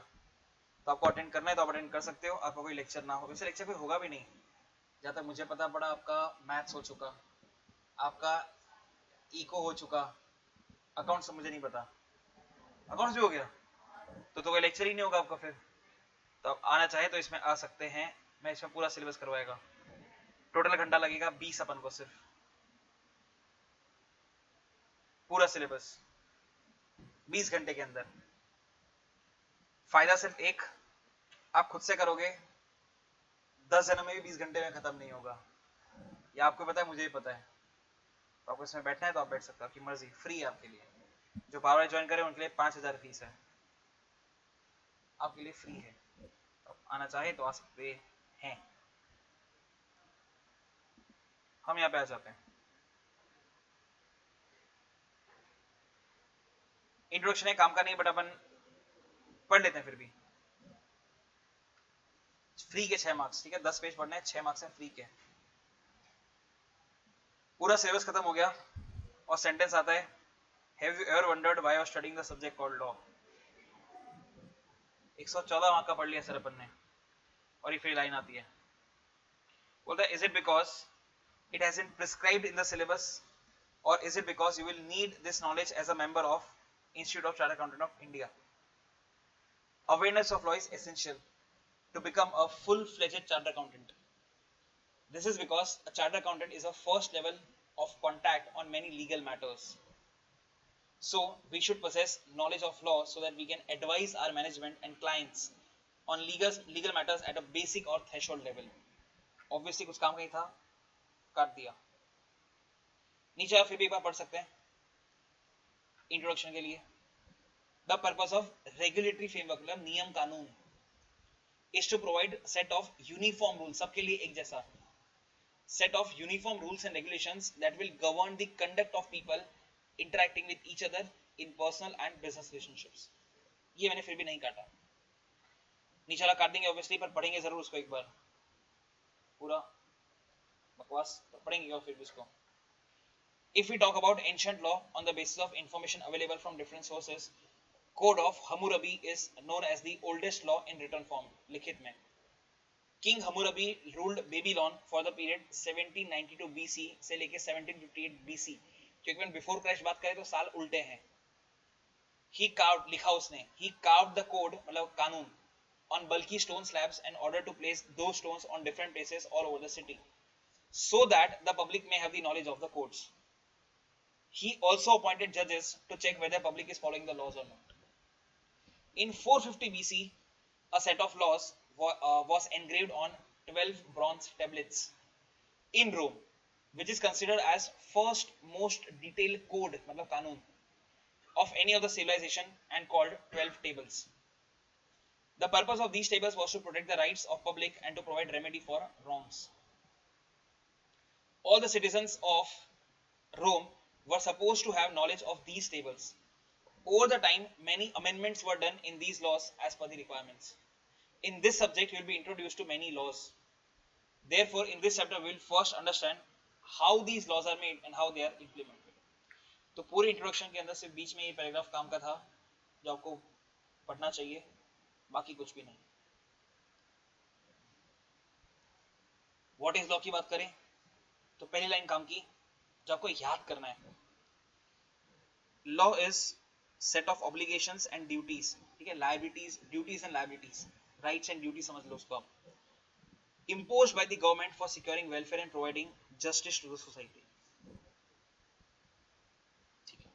तो आपको अटेंड करना है तो आप अटेंड कर सकते हो, आपको कोई लेक्चर ना हो, वैसे लेक्चर कोई होगा भी नहीं। जहाँ तक मुझे पता पड़ा आपका मैथ्स हो चुका, आपका इको हो चुका, अकाउंट्स मुझे नहीं पता, अकाउंट्स भी हो गया, तो कोई लेक्चर ही नहीं होगा आपका फिर। तो आप आना चाहे तो इसमें आ सकते हैं, मैं इसमें पूरा सिलेबस करवाएगा। टोटल घंटा लगेगा 20 अपन को, सिर्फ पूरा सिलेबस 20 घंटे के अंदर। फायदा सिर्फ एक, आप खुद से करोगे 10 जनों में भी 20 घंटे में खत्म नहीं होगा। ये आपको पता है, मुझे भी पता है। तो आपको इसमें बैठना है तो आप बैठ सकते हो, आपकी मर्जी, फ्री है आपके लिए। जो बार बार ज्वाइन करे उनके लिए 5,000 फीस है, आपके लिए फ्री है। तो आना चाहे तो आ सकते हैं। हम यहाँ पे आ जाते हैं। इंट्रोडक्शन है, काम का नहीं, बट अपन पढ़ लेते हैं फिर भी। फ्री के 6 मार्क्स, ठीक है, 10 पेज पढ़ना है, 6 मार्क्स है फ्री के। पूरा सिलेबस खत्म हो गया और सेंटेंस आता है, have you ever wondered why you are studying the subject called law. 114 mark का पढ़ लिया सर अपन ने, और ये फिर लाइन आती है, बोलता है, is it because it has been prescribed in the syllabus, or is it because you will need this knowledge as a member of Institute of Chartered Accountant of India? Awareness of law is essential to become a full-fledged chartered accountant. This is because a chartered accountant is a first level of contact on many legal matters. So we should possess knowledge of law so that we can advise our management and clients on legal matters at a basic or threshold level. Obviously कुछ काम नहीं था, काट दिया। नीचे आप फिर भी एक बार पढ़ सकते हैं इंट्रोडक्शन के लिए। The purpose of regulatory framework, मतलब नियम कानून, is to provide set of uniform rule, सबके लिए एक जैसा set of uniform rules and regulations that will govern the conduct of people interacting with each other in personal and business relationships. ये मैंने फिर भी नहीं काटा, नीचे वाला काट देंगे ऑब्वियसली, पर पढ़ेंगे जरूर उसको एक बार, पूरा बकवास पढ़ेंगे और फिर भी उसको। If we talk about ancient law on the basis of information available from different sources, Code of Hammurabi is known as the oldest law in written form, लिखित में। King Hammurabi ruled Babylon for the period 1792 BC से लेके 1758 BC, क्योंकि मैं before crash बात करें तो साल उल्टे हैं। He carved, लिखा उसने, he carved the code, मतलब कानून, on bulky stone slabs in order to place those stones on different places all over the city, so that the public may have the knowledge of the codes. He also appointed judges to check whether public is following the laws or not. In 450 BC, a set of laws was engraved on 12 bronze tablets in Rome, which is considered as first most detailed code, मतलब कानून, of any of the civilization and called 12 tables. The purpose of these tables was to protect the rights of public and to provide remedy for wrongs. All the citizens of Rome were supposed to have knowledge of these tables. Over the time, many amendments were done in these laws as per the requirements. In this subject, you will be introduced to many laws. Therefore, in this chapter, we will first understand how these laws are made and how they are implemented. तो पूरे introduction के अंदर सिर्फ बीच में ये paragraph काम का था जो आपको पढ़ना चाहिए, बाकी कुछ भी नहीं। व्हाट इज लॉ की बात करें तो पहली लाइन काम की जो आपको याद करना है, law is set of obligations and duties, ठीक है, liabilities, duties and liabilities, rights and duty समझ लो उसको आप, imposed by the government for securing welfare and providing justice to the society। ठीक है,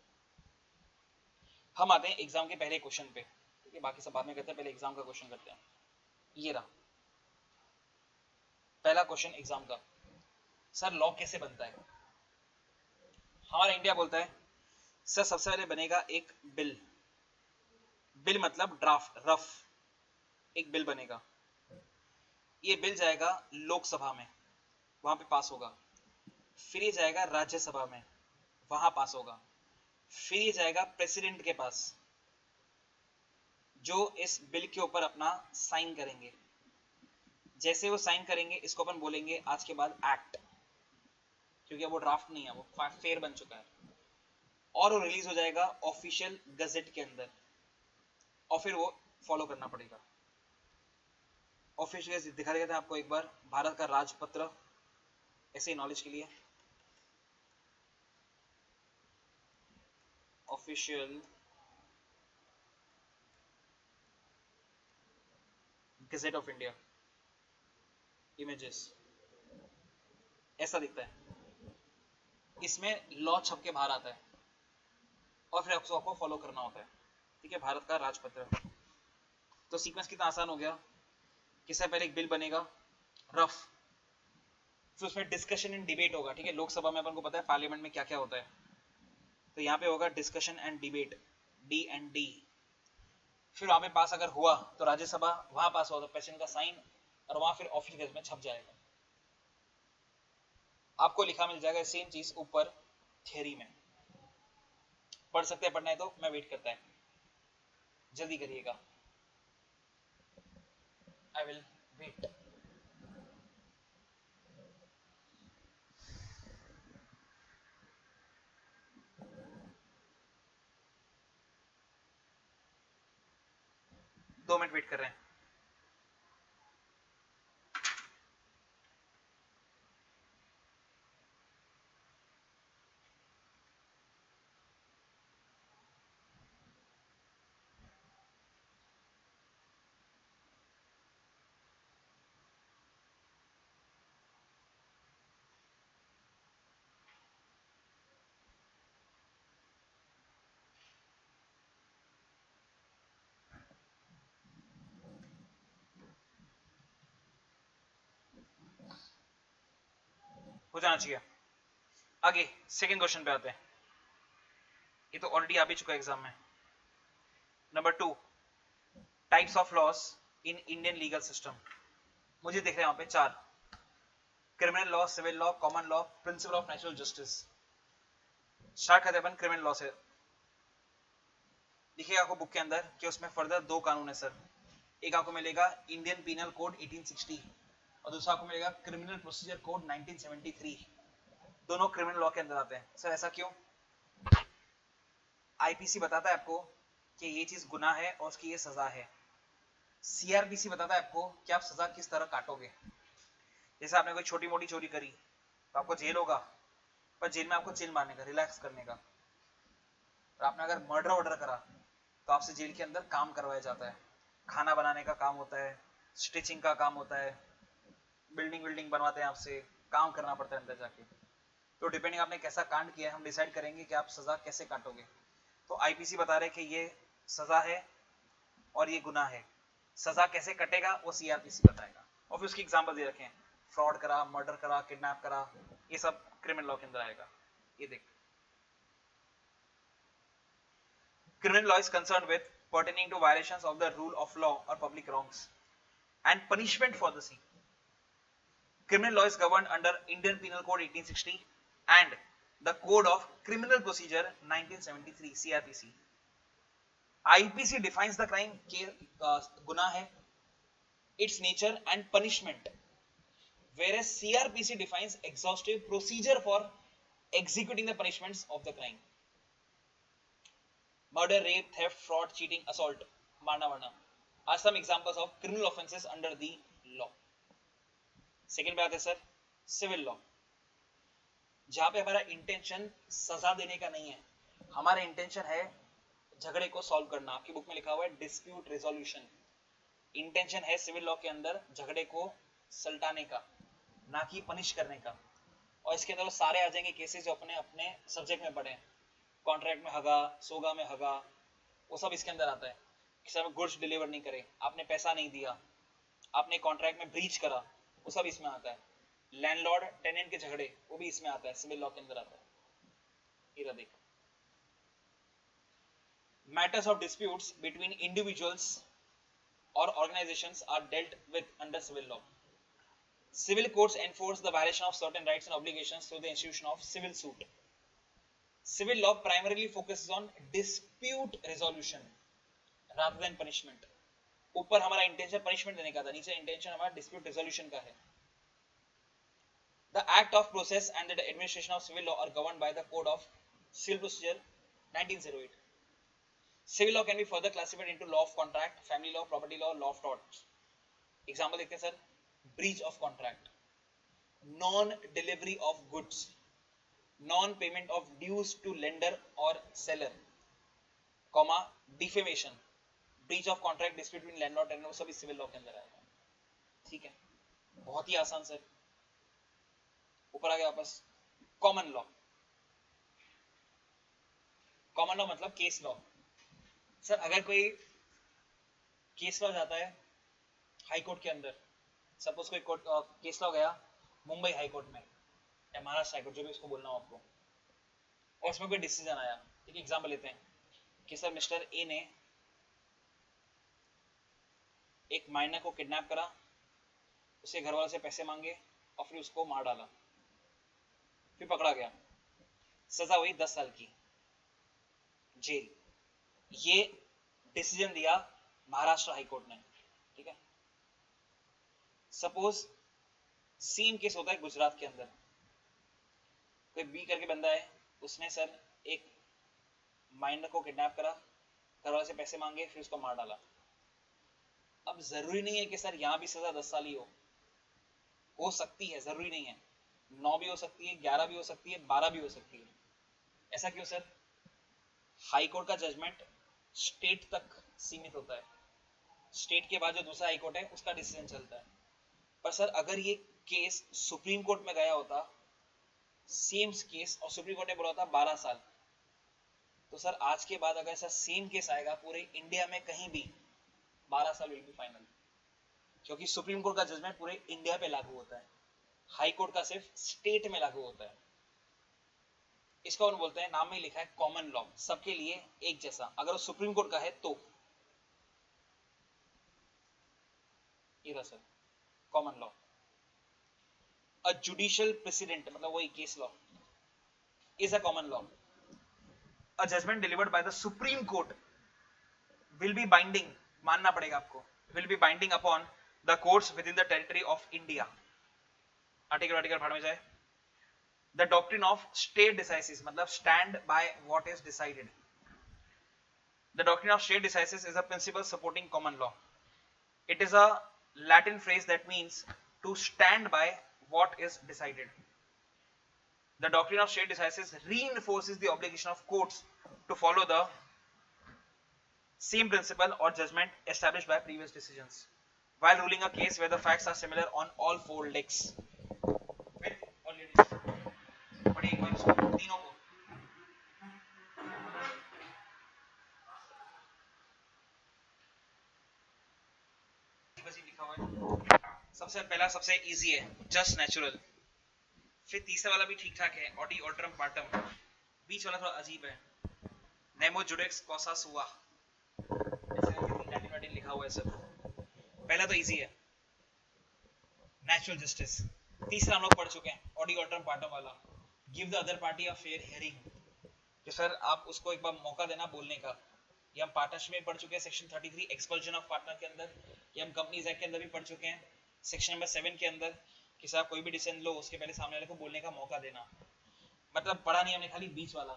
हम आते हैं एग्जाम के पहले क्वेश्चन पे, ठीक है, बाकी सब बाद में करते हैं, पहले एग्जाम का क्वेश्चन करते हैं। ये रहा पहला क्वेश्चन एग्जाम का, सर लॉ कैसे बनता है? हमारा इंडिया बोलता है सर सबसे पहले बनेगा एक बिल, बिल मतलब ड्राफ्ट, रफ, एक बिल बनेगा, ये बिल जाएगा लोकसभा में, वहां पे पास होगा, फिर ये जाएगा राज्यसभा में, वहां पास होगा, फिर ये जाएगा प्रेसिडेंट के पास जो इस बिल के ऊपर अपना साइन करेंगे। जैसे वो साइन करेंगे इसको अपन बोलेंगे आज के बाद एक्ट, क्योंकि अब वो ड्राफ्ट नहीं है, वो फेयर बन चुका है, और वो रिलीज हो जाएगा ऑफिशियल गजेट के अंदर, और फिर वो फॉलो करना पड़ेगा। ऑफिशियल दिखा देते हैं आपको एक बार, भारत का राजपत्र, ऐसे ही नॉलेज के लिए, official gazette of India, images ऐसा दिखता है, इसमें लॉ छप के बाहर आता है और फिर आपको फॉलो करना होता है, ठीक है, भारत का राजपत्र। तो सीक्वेंस कितना आसान हो गया कि सबसे पहले एक बिल बनेगा रफ, फिर उसमें डिस्कशन एंड डिबेट होगा, ठीक है, लोकसभा में अपन को पता है पार्लियामेंट में क्या क्या होता है, तो यहाँ पे होगा discussion and debate, D and D, फिर वहां पे पास अगर हुआ तो राज्यसभा, वहां पास हुआ तो प्रेसिडेंट का साइन, और वहां फिर ऑफिशियल में छप जाएगा, आपको लिखा मिल जाएगा सेम चीज ऊपर थियरी में, पढ़ सकते हैं, पढ़ना है तो मैं वेट करता है, जल्दी करिएगा, I will wait. Minute wait कर रहे हैं। हो जाना चाहिए। आगे सेकंड क्वेश्चन पे आते हैं, ये तो ऑलरेडी आ भी चुका है एग्जाम में। Number 2, types of laws in Indian legal system. मुझे दिख रहे हैं वहां पे 4, criminal law, civil law, common law, principle of natural justice. Start करते हैं अपन क्रिमिनल लॉ से। दिखेगा आपको बुक के अंदर कि उसमें फर्दर 2 कानून है सर। एक आपको मिलेगा इंडियन पीनल कोड 1860 और दूसरा आपको मिलेगा क्रिमिनल प्रोसीजर कोड 1973। दोनों क्रिमिनल लॉ के अंदर आते हैं। सर ऐसा क्यों? आईपीसी बताता है आपको कि ये चीज गुनाह है और उसकी ये सजा है। सीआरपीसी बताता है आपको कि आप सजा किस तरह काटोगे। जैसे आपने कोई छोटी मोटी चोरी करी तो आपको जेल होगा, पर जेल में आपको चिल मारने का, रिलैक्स करने का। और आपने अगर मर्डर ऑर्डर करा तो आपसे जेल के अंदर काम करवाया जाता है, खाना बनाने का काम होता है, स्टिचिंग का काम होता है, बिल्डिंग बिल्डिंग बनवाते हैं, आपसे काम करना पड़ता है अंदर जाके। तो डिपेंडिंग आपने कैसा कांड किया है, हम डिसाइड करेंगे कि आप सजा कैसे काटोगे। तो आईपीसी बता रहे कि ये सजा है और ये गुनाह है। सजा कैसे कटेगा वो सीआरपीसी बताएगा। और फिर उसकी एग्जांपल दे रखे हैं, फ्रॉड करा, मर्डर करा, किडनैप करा, ये सब क्रिमिनल लॉ के अंदर आएगा। ये देख, criminal law is concerned with pertaining to violations of the rule of law or public wrongs and punishment for the same. Criminal law is governed under Indian Penal Code 1860 and the Code of Criminal Procedure 1973 CRPC. IPC defines the crime के गुनाह है, its nature and punishment, whereas CRPC defines exhaustive procedure for executing the punishments of the crime. Murder, rape, theft, fraud, cheating, assault, मारना Varna are some examples of criminal offences under the law. Second पे आते हैं sir civil law, जहां पे हमारा intention सजा देने का नहीं है, हमारा इंटेंशन है झगड़े को सॉल्व करना। आपकी बुक में लिखा हुआ है डिस्प्यूट रेजोल्यूशन। इंटेंशन है सिविल लॉ के अंदर झगड़े को सलटाने का, ना कि पनिश करने का। और इसके अंदर वो सारे आ जाएंगे केसेस जो अपने अपने सब्जेक्ट में पढ़े हैं। कॉन्ट्रैक्ट में हगा, सोगा में हगा, वो सब इसके अंदर आता है। किसी में गुड्स डिलीवर नहीं करे, आपने पैसा नहीं दिया, आपने कॉन्ट्रैक्ट में ब्रीच करा, वो सब इसमें आता है। लैंडलॉर्ड टेनेंट के झगड़े, वो भी इसमें आता है, सिविल लॉ के अंदर आता है। ये देख, matters of disputes between individuals or organizations are dealt with under civil law. Civil courts enforce the violation of certain rights and obligations through the institution of civil suit. Civil law primarily focuses on dispute resolution rather than punishment. ऊपर हमारा intention punishment देने का था, नीचे intention हमारा dispute resolution का है। The act of process and the administration of civil law are governed by the Code of Civil Procedure 1908. Civil law can be further classified into law of contract, family law, property law, law of tort. Example देखते हैं sir, breach of contract, non delivery of goods, non payment of dues to lender और seller, comma defamation, breach of contract, dispute between landlord tenant, वो सभी civil law के अंदर आएगा। ठीक है, बहुत ही आसान सर। ऊपर आ गया वापस कॉमन लॉ। कॉमन लॉ मतलब केस लॉ। सर अगर कोई केस लॉ जाता है हाई कोर्ट के अंदर, सपोज कोई कोर्ट केस लॉ गया मुंबई हाई कोर्ट में या महाराष्ट्र हाई कोर्ट, जो भी उसको बोलना हो आपको, और उसमें कोई डिसीजन आया, ठीक है, एग्जांपल लेते हैं कि सर मिस्टर ए ने एक माइनर को किडनैप करा, उसके घर वालों से पैसे मांगे और फिर उसको मार डाला, फिर पकड़ा गया, सजा हुई 10 साल की जेल। ये डिसीजन दिया महाराष्ट्र हाई कोर्ट ने, ठीक है। सपोज सेम केस होता है गुजरात के अंदर, कोई बी करके बंदा है, उसने सर एक माइनर को किडनैप करा, घर वाले से पैसे मांगे, फिर उसको मार डाला। अब जरूरी नहीं है कि सर यहाँ भी सजा 10 साल ही हो सकती है, जरूरी नहीं है, 9 भी हो सकती है, 11 भी हो सकती है, 12 भी हो सकती है। ऐसा क्यों सर? हाई कोर्ट का जजमेंट स्टेट तक सीमित होता है, स्टेट के बाद जो दूसरा हाई कोर्ट है उसका डिसीजन चलता है। पर सर अगर ये केस सुप्रीम कोर्ट में गया होता, सेम केस, और सुप्रीम कोर्ट ने बोला था 12 साल, तो सर आज के बाद अगर ऐसा सेम केस आएगा पूरे इंडिया में कहीं भी, 12 साल विल बी फाइनल, क्योंकि सुप्रीम कोर्ट का जजमेंट पूरे इंडिया पे लागू होता है, हाई कोर्ट का सिर्फ स्टेट में लागू होता है। इसको हम बोलते हैं, नाम में लिखा है कॉमन लॉ, सबके लिए एक जैसा। अगर वो सुप्रीम कोर्ट का है तो ये रहा sir common law. A judicial precedent मतलब वही case law is a common law. A judgement delivered by the supreme court will be binding, मानना पड़ेगा आपको, will be binding upon the courts within the territory of India. Article article भाड़ में जाए। The doctrine of stare decisis मतलब stand by what is decided. The doctrine of stare decisis is a principle supporting common law. It is a Latin phrase that means to stand by what is decided. The doctrine of state decisis reinforces the obligation of courts to follow the same principle or judgment established by previous decisions, while ruling a case where the facts are similar on all four legs. With already बड़ी एक बार इसको तीनों को बस लिखा हुआ है। सबसे पहला सबसे इजी है जस्ट नेचुरल, फिर तीसरा वाला भी ठीक ठाक है ऑडी ऑल्ट्रम पार्टम, बीच वाला थोड़ा अजीब है नेमो जुडेक्स कॉसा सुआ, ऐसे लैटिन लैटिन लिखा हुआ है सब। पहला तो इजी है नेचुरल जस्टिस, तीसरा हम लोग पढ़ चुके हैं ऑडी ऑल्ट्रम पार्टम वाला, give the other party a fair hearing, कि सर आप उसको एक बार मौका देना बोलने का। ये हम पार्टनरशिप में पढ़ चुके हैं सेक्शन 33 एक्सपल्जन ऑफ पार्टनर के अंदर, ये हम कंपनीज एक्ट के अंदर भी पढ़ चुके हैं सेक्शन नंबर 7 के अंदर, कि सर कोई भी डिसीजन लो उसके पहले सामने वाले को बोलने का मौका देना। मतलब पढ़ा नहीं हमने, खाली बीच वाला।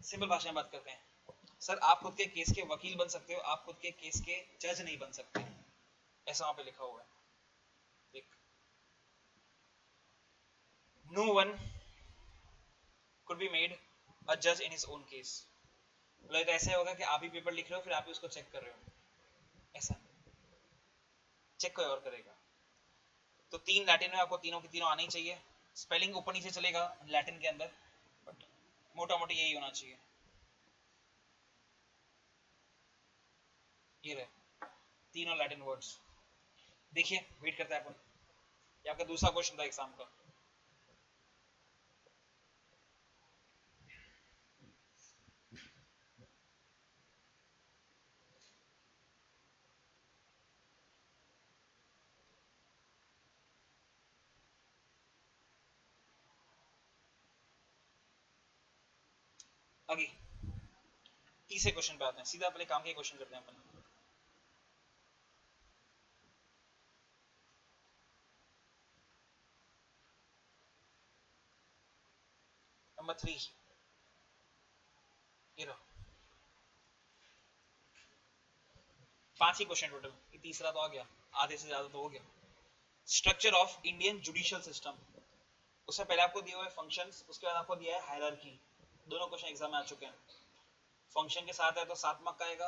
सिंपल भाषा में बात करते हैं, सर आप खुद के केस के वकील बन सकते हो, आप खुद के केस के जज नहीं बन सकते, ऐसा वहां पे लिखा हुआ है। देख, no one could be made a जज इन हिज ओन केस। मतलब तो ऐसा होगा कि आप ही पेपर लिख रहे हो फिर आप ही उसको चेक कर रहे हो, ऐसा चेक कोई और करेगा। तो तीन लैटिन में आपको तीनों की तीनों आनी चाहिए, स्पेलिंग ऊपर नीचे चलेगा लैटिन के अंदर, बट मोटा मोटी यही होना चाहिए। ये रहे तीनों लैटिन वर्ड्स। देखिए वेट करते हैं अपन, ये आपका दूसरा क्वेश्चन था एग्जाम का। आगे तीसरे क्वेश्चन पे आते हैं, सीधा अपने काम के क्वेश्चन करते हैं अपन। नंबर 3, ये रहा 5 ही क्वेश्चन टोटल, ये तीसरा तो आ गया, आधे से ज्यादा तो हो गया। Structure of Indian judicial system, उससे पहले आपको दिए हुए फंक्शंस, उसके बाद आपको दिया है हायरार्की। दोनों क्वेश्चन एग्जाम में आ चुके हैं। फंक्शन के साथ है तो 7 मार्क का आएगा,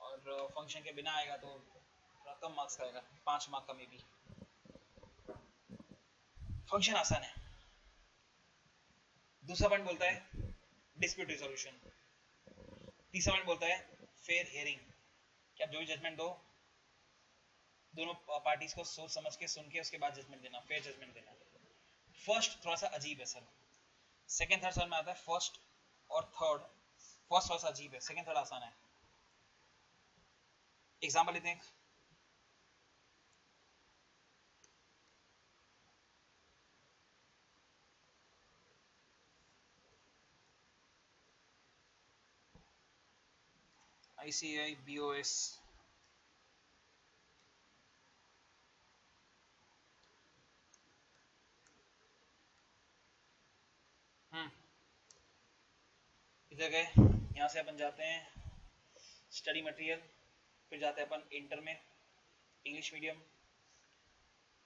और फंक्शन के बिना आएगा तो थोड़ा कम मार्क्स का आएगा, 5 मार्क का मे बी। फंक्शन आसान है। दूसरा पॉइंट बोलता है डिस्प्यूट रिजोल्यूशन, तीसरा पॉइंट बोलता है फेयर हियरिंग, कि आप जो भी जजमेंट दो दोनों पार्टीज को सोच समझ के सुन के उसके बाद जजमेंट देना, फेयर जजमेंट देना। फर्स्ट थोड़ा सा अजीब है सर, सेकंड थर्ड सर में आता है फर्स्ट और थर्ड। फर्स्ट थोड़ा सा अजीब है, सेकंड थर्ड आसान है। एग्जाम्पल लेते हैं। ICAI BOS, इधर गए, यहाँ से अपन जाते हैं स्टडी मटेरियल, फिर जाते हैं अपन इंटर में, English medium,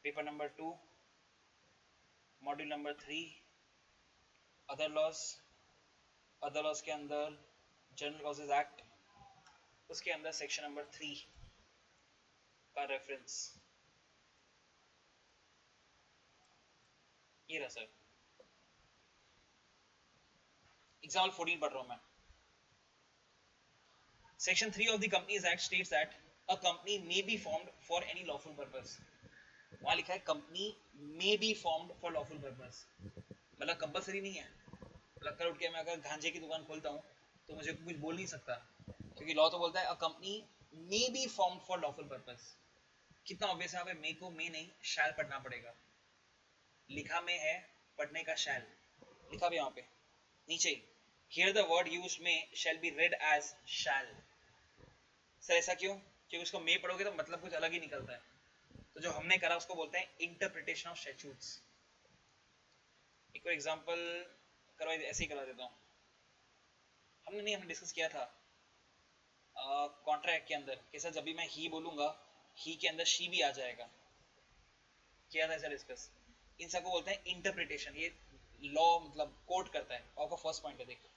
paper number 2, module number 3, other laws, other laws के अंदर जनरल कॉजेज एक्ट, उसके अंदर सेक्शन नंबर 3 का रेफरेंस ये रहा सर। एग्जाम्पल 14 पढ़ रहा हूं मैं। Section 3 of the Companies Act states that a company may be formed for any lawful purpose. वहां लिखा है company may be formed for lawful purpose, मतलब कंपलसरी नहीं है। मतलब कल उठ के मैं अगर गांजे की दुकान खोलता हूँ तो मुझे कुछ बोल नहीं सकता, क्योंकि लॉ तो बोलता है a company may be formed for lawful purpose। कितना ऑब्वियस है, मे को मे नहीं शैल पढ़ना पड़ेगा। लिखा में है, पढ़ने का शैल लिखा भी वहां पे नीचे। Here the word used may shall be read as shall। Sir ऐसा क्यों? क्योंकि उसको मे पढ़ोगे तो मतलब कुछ अलग ही निकलता है। तो जो हमने करा उसको बोलते हैं इंटरप्रिटेशन ऑफ स्टैट्यूट्स। एक और एग्जांपल करो, ऐसे ही करा देता हूँ। हमने डिस्कस किया था कॉन्ट्रैक्ट के अंदर कि सर जब भी मैं ही बोलूंगा, ही के अंदर शी भी आ जाएगा। किया था ऐसा डिस्कस। इन सबको बोलते हैं इंटरप्रिटेशन। ये लॉ मतलब कोट करता है। आपका फर्स्ट पॉइंट है, देखो,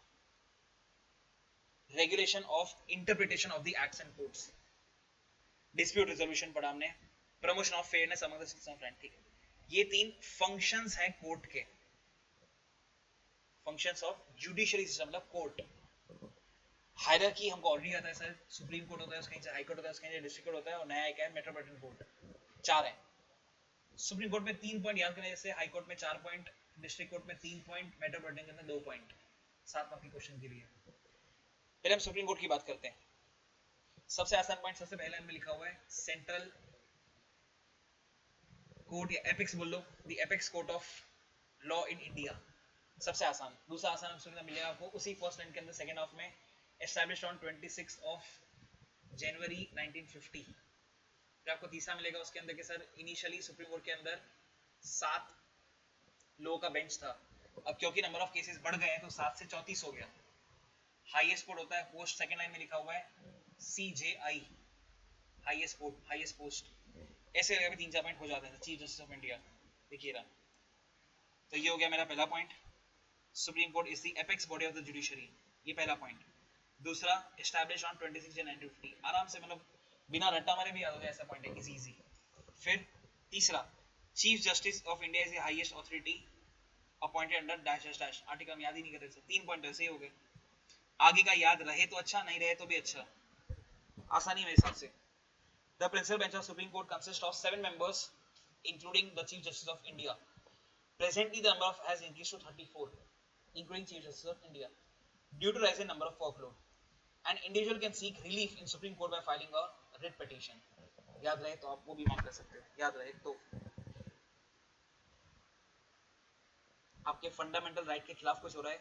regulation of interpretation of the acts and codes. Dispute resolution पढ़ा हमने, promotion of fairness among the citizen friend. ठीक है, ये 3 फंक्शंस हैं कोर्ट के, फंक्शंस ऑफ जुडिशरी सिस्टम मतलब कोर्ट। हायरार्की हमको ऑलरेडी आता है सर, सुप्रीम कोर्ट होता है, उसके नीचे हाई कोर्ट होता है, उसके नीचे डिस्ट्रिक्ट कोर्ट होता है, और नया एक है मेट्रोपॉलिटन कोर्ट। 4 है। सुप्रीम कोर्ट में 3 पॉइंट याद करने जैसे, हाई कोर्ट में 4 पॉइंट, डिस्ट्रिक्ट कोर्ट में 3 पॉइंट, मेट्रोपॉलिटन के अंदर 2 पॉइंट। 7 मार्क के क्वेश्चन के लिए। पहले हम सुप्रीम कोर्ट की बात करते हैं। सबसे आसान पॉइंट सबसे पहले में लिखा हुआ है सेंट्रल कोर्ट, या एपेक्स बोल लो, the apex court of law in India. सबसे आसान। दूसरा आसान सुनना मिलेगा आपको उसी फर्स्ट लाइन के अंदर सेकंड हाफ में, एस्टैब्लिश्ड ऑन 26 ऑफ जनवरी 1950। फिर आपको तीसरा मिलेगा उसके अंदर कि सर इनिशियली सुप्रीम कोर्ट के अंदर 7 लो का बेंच था, अब क्योंकि नंबर ऑफ केसेस बढ़ गए हैं तो 7 से 34 हो गया। हाईएस्ट कोर्ट होता है पोस्ट, सेकंड लाइन में लिखा हुआ है CJI, highest court, highest post. ऐसे लगा 3-4 पॉइंट हो जाते हैं चीफ जस्टिस ऑफ इंडिया। देखिए रहा, तो ये हो गया मेरा पहला point, supreme court is the apex body of the judiciary. ये पहला पॉइंट। दूसरा, एस्टैब्लिश ऑन 26 जनवरी 1950। आराम से मतलब बिना रट्टा मारे भी याद हो जाए ऐसा पॉइंट है, इजी इजी। फिर तीसरा, chief justice of India is the highest authority appointed under dash dash dash. Article हम याद ही नहीं कर रहे थे। 3 पॉइंट ऐसे ही हो गए। आगे का याद रहे तो अच्छा, नहीं रहे तो भी अच्छा, आसानी मेरे हिसाब से। The principal bench of Supreme Court consists of 7 members, including the Chief Justice of India. Presently, the number has increased to 34, including Chief Justice of India, due to rise in number of workload. An individual can seek relief in Supreme Court by filing a writ petition. याद रहे तो आप वो भी मांग कर सकते हो। याद रहे तो आपके फंडामेंटल राइट के खिलाफ कुछ हो रहा है,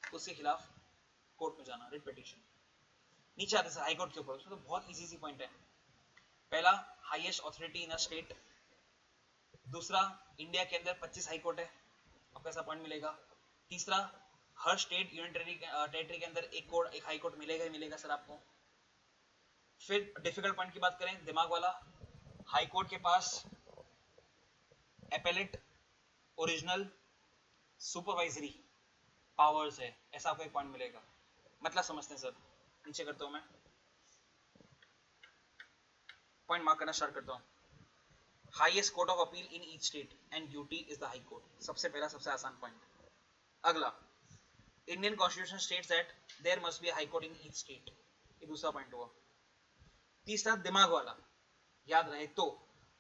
उसके खिलाफ कोर्ट में जाना, रिट पिटीशन। नीचे आते हैं हाई कोर्ट के ऊपर, उसमें तो बहुत इजी पॉइंट है। पहला, highest authority in a state. दूसरा, इंडिया के अंदर 25 हाई कोर्ट है, आपको ऐसा पॉइंट मिलेगा। तीसरा, हर स्टेट यूनियन टेरिटरी के अंदर एक हाई कोर्ट मिलेगा ही मिलेगा सर आपको। फिर डिफिकल्ट पॉइंट की बात करें, दिमाग वाला, हाई कोर्ट के पास एपेलेट, ओरिजिनल, सुपरवाइजरी पावर्स है, ऐसा आपको एक पॉइंट मिलेगा। मतलब समझते हैं सर, नीचे करता हूं मैं, पॉइंट मार्क करना स्टार्ट करता हूं। Highest court of appeal in each state and UT is the high court. सबसे पहला सबसे आसान पॉइंट। अगला, Indian constitution states that there must be a high court in each state. ये दूसरा पॉइंट हुआ। तीसरा, दिमाग वाला, याद रहे तो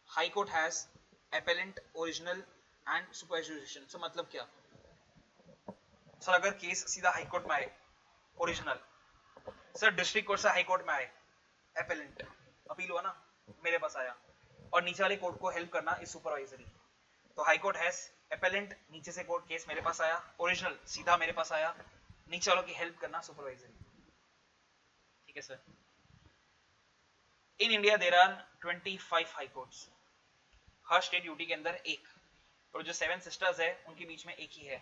high court has appellate, original and supervisory. So मतलब क्या सर, अगर केस सीधा हाई कोर्ट में आए ओरिजिनल, सर डिस्ट्रिक्ट कोर्ट से हाई कोर्ट में आए एपेलेंट, अपील हुआ ना, मेरे पास आया, और नीचे वाले कोर्ट को हेल्प करना इज सुपरवाइजरी। तो हाई कोर्ट हैज एपेलेंट, नीचे से कोर्ट केस मेरे पास आया, ओरिजिनल सीधा मेरे पास आया, नीचे वालों की हेल्प करना सुपरवाइजरी। ठीक है sir. In India there are 25 high courts, हर स्टेट यूटी के अंदर एक, और जो 7 सिस्टर्स है उनके बीच में एक ही है।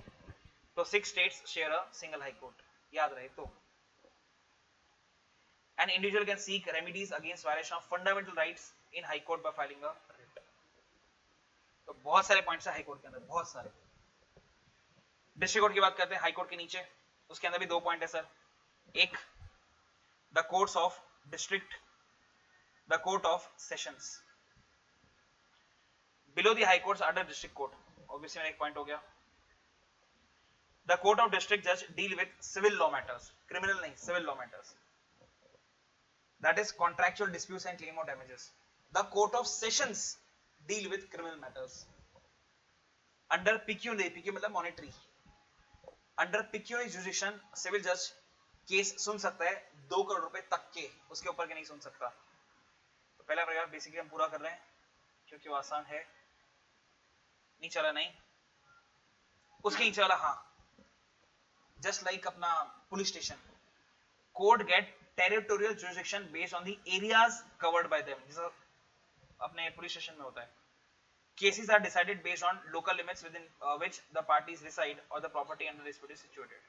तो 6 states share a single high court. याद रहे तो An individual can seek remedies against violation of fundamental rights in high court by filing a writ. तो बहुत सारे पॉइंट्स है हाई कोर्ट के अंदर, बहुत सारे। डिस्ट्रिक्ट कोर्ट की बात करते हैं, हाई कोर्ट के नीचे, उसके अंदर भी 2 पॉइंट है सर। एक, the courts of district, the court of sessions. Below the high courts under district court, obviously मेरा एक पॉइंट हो गया। द कोर्ट ऑफ डिस्ट्रिक्ट जज deal with civil law matters, criminal नहीं, civil law matters, that is contractual disputes and claim of damages. The court of sessions deal with criminal matters. Under pecuniary, pecuniary मतलब monetary, under pecuniary jurisdiction civil judge case सुन सकता है 2 करोड़ रुपए तक के, उसके ऊपर के नहीं सुन सकता। तो पहला पैराग्राफ बेसिकली हम पूरा कर रहे हैं क्योंकि वो आसान है। नीचे वाला नहीं, उसके नीचे वाला हाँ, जस्ट लाइक अपना police station, court get territorial jurisdiction based on the areas covered by them, जैसा अपने पुलिस स्टेशन में होता है। Cases are decided based on local limits within which the parties reside or the property under dispute is situated.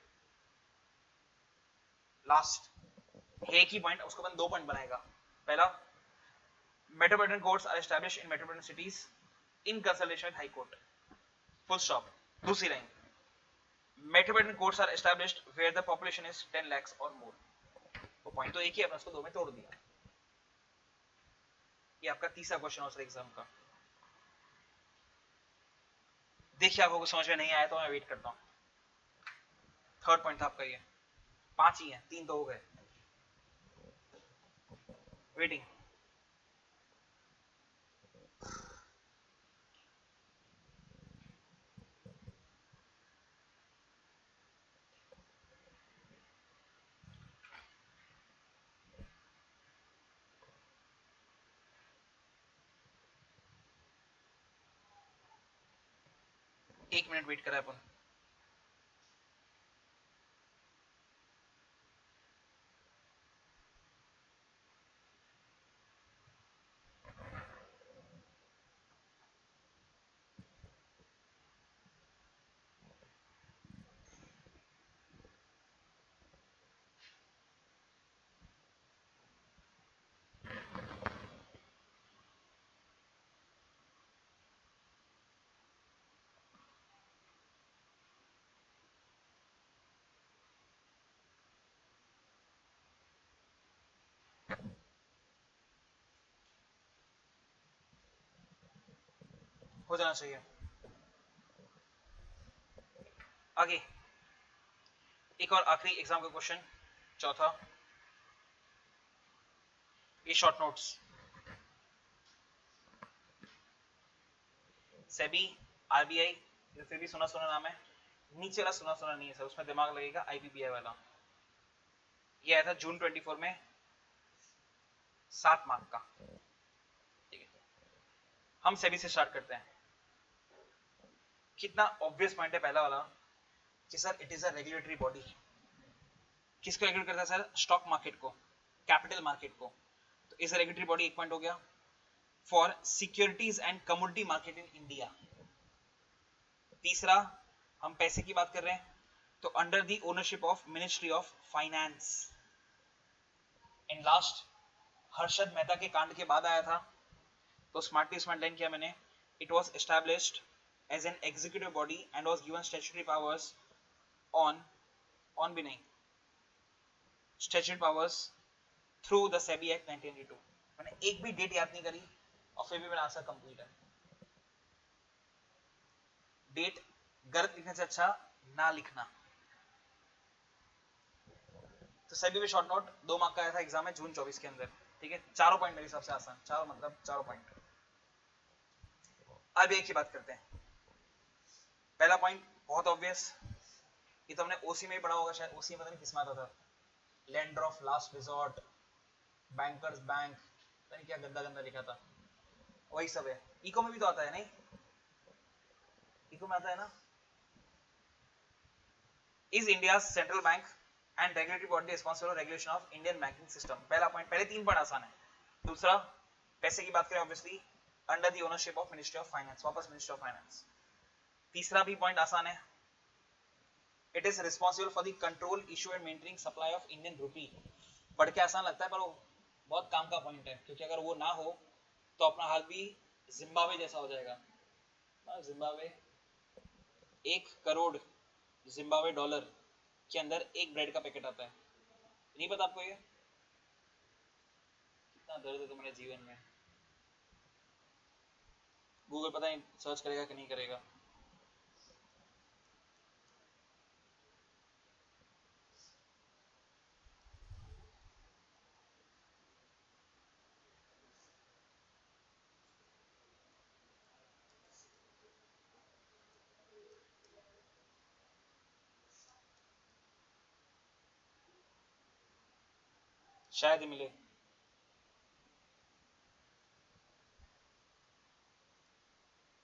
Last, एक ही point, उसको अपन 2 point बनाएगा। पहला, metropolitan courts are established in metropolitan cities in consultation with high court. Full stop. दूसरी line, metropolitan courts are established where the population is 10 lakhs or more. वो point तो एक ही है, उसको 2 में तोड़ दिया। ये आपका तीसरा क्वेश्चन हो सर एग्जाम का। देखिए आपको समझ में नहीं आया तो मैं वेट करता हूँ। थर्ड पॉइंट था आपका ये, 5 ही है, 3 तो हो गए। वेटिंग। एक मिनट वेट करा अपन। हो जाना चाहिए। आगे एक और आखिरी एग्जाम का क्वेश्चन, चौथा, ये शॉर्ट नोट्स। सेबी, आरबीआई, ये फिर भी सुना सुना नाम है, नीचे वाला सुना सुना नहीं है सर, उसमें दिमाग लगेगा। आईपीपीआई वाला ये आया था जून 24 में, 7 मार्क का। ठीक है, हम सेबी से स्टार्ट करते हैं। कितना ऑब्वियस पॉइंट है पहला वाला कि sir it is a regulatory body. किसको रेगुलेट करता है सर? स्टॉक मार्केट को, कैपिटल मार्केट को। तो इज अ रेगुलेटरी बॉडी, एक पॉइंट हो गया। For securities and commodity market in India. तीसरा, हम पैसे की बात कर रहे हैं तो under the ownership of ministry of finance. And last, Harshad Mehta के कांड के बाद आया था, तो स्मार्टली स्मार्ट लाइन किया मैंने, it was established as an executive body and was given statutory powers on भी नहीं, statutory powers through the SEBI Act 1982। मैंने एक भी डेट याद नहीं करी और फिर भी मेरा आंसर कंप्लीट है। डेट गलत लिखने से अच्छा ना लिखना। तो सेबी में शॉर्ट नोट 2 मार्क का आया था एग्जाम में जून 24 के अंदर। ठीक है, चारों पॉइंट मेरे हिसाब से आसान, चारों मतलब चारों पॉइंट। अब एक ही बात करते हैं। पहला पॉइंट बहुत ऑब्वियस, ये तो हमने ओसी में ही पढ़ा होगा शायद, ओसी में पता नहीं किस में आता था, lender of last resort, bankers bank, पता नहीं क्या गंदा गंदा लिखा था, वही सब है। इको में भी तो आता है नहीं, इको में आता है ना। Is India central bank and regulatory body responsible for regulation of Indian banking system. पहला पॉइंट, पहले 3 पॉइंट आसान है। दूसरा, पैसे की बात करें obviously under the ownership of ministry of finance, वापस मिनिस्ट्री ऑफ फाइनेंस। तीसरा भी पॉइंट आसान है, it is responsible for the control, issue and maintaining supply of Indian rupee. पढ़ के आसान लगता है पर वो बहुत काम का पॉइंट है, क्योंकि अगर वो ना हो तो अपना हाल भी जिम्बाब्वे जैसा हो जाएगा। जिम्बाब्वे 1 करोड़ जिम्बाब्वे डॉलर के अंदर एक ब्रेड का पैकेट आता है। नहीं पता आपको ये? कितना दर्द है तुम्हारे जीवन में। गूगल पता नहीं सर्च करेगा कि नहीं करेगा। शायद ही मिले।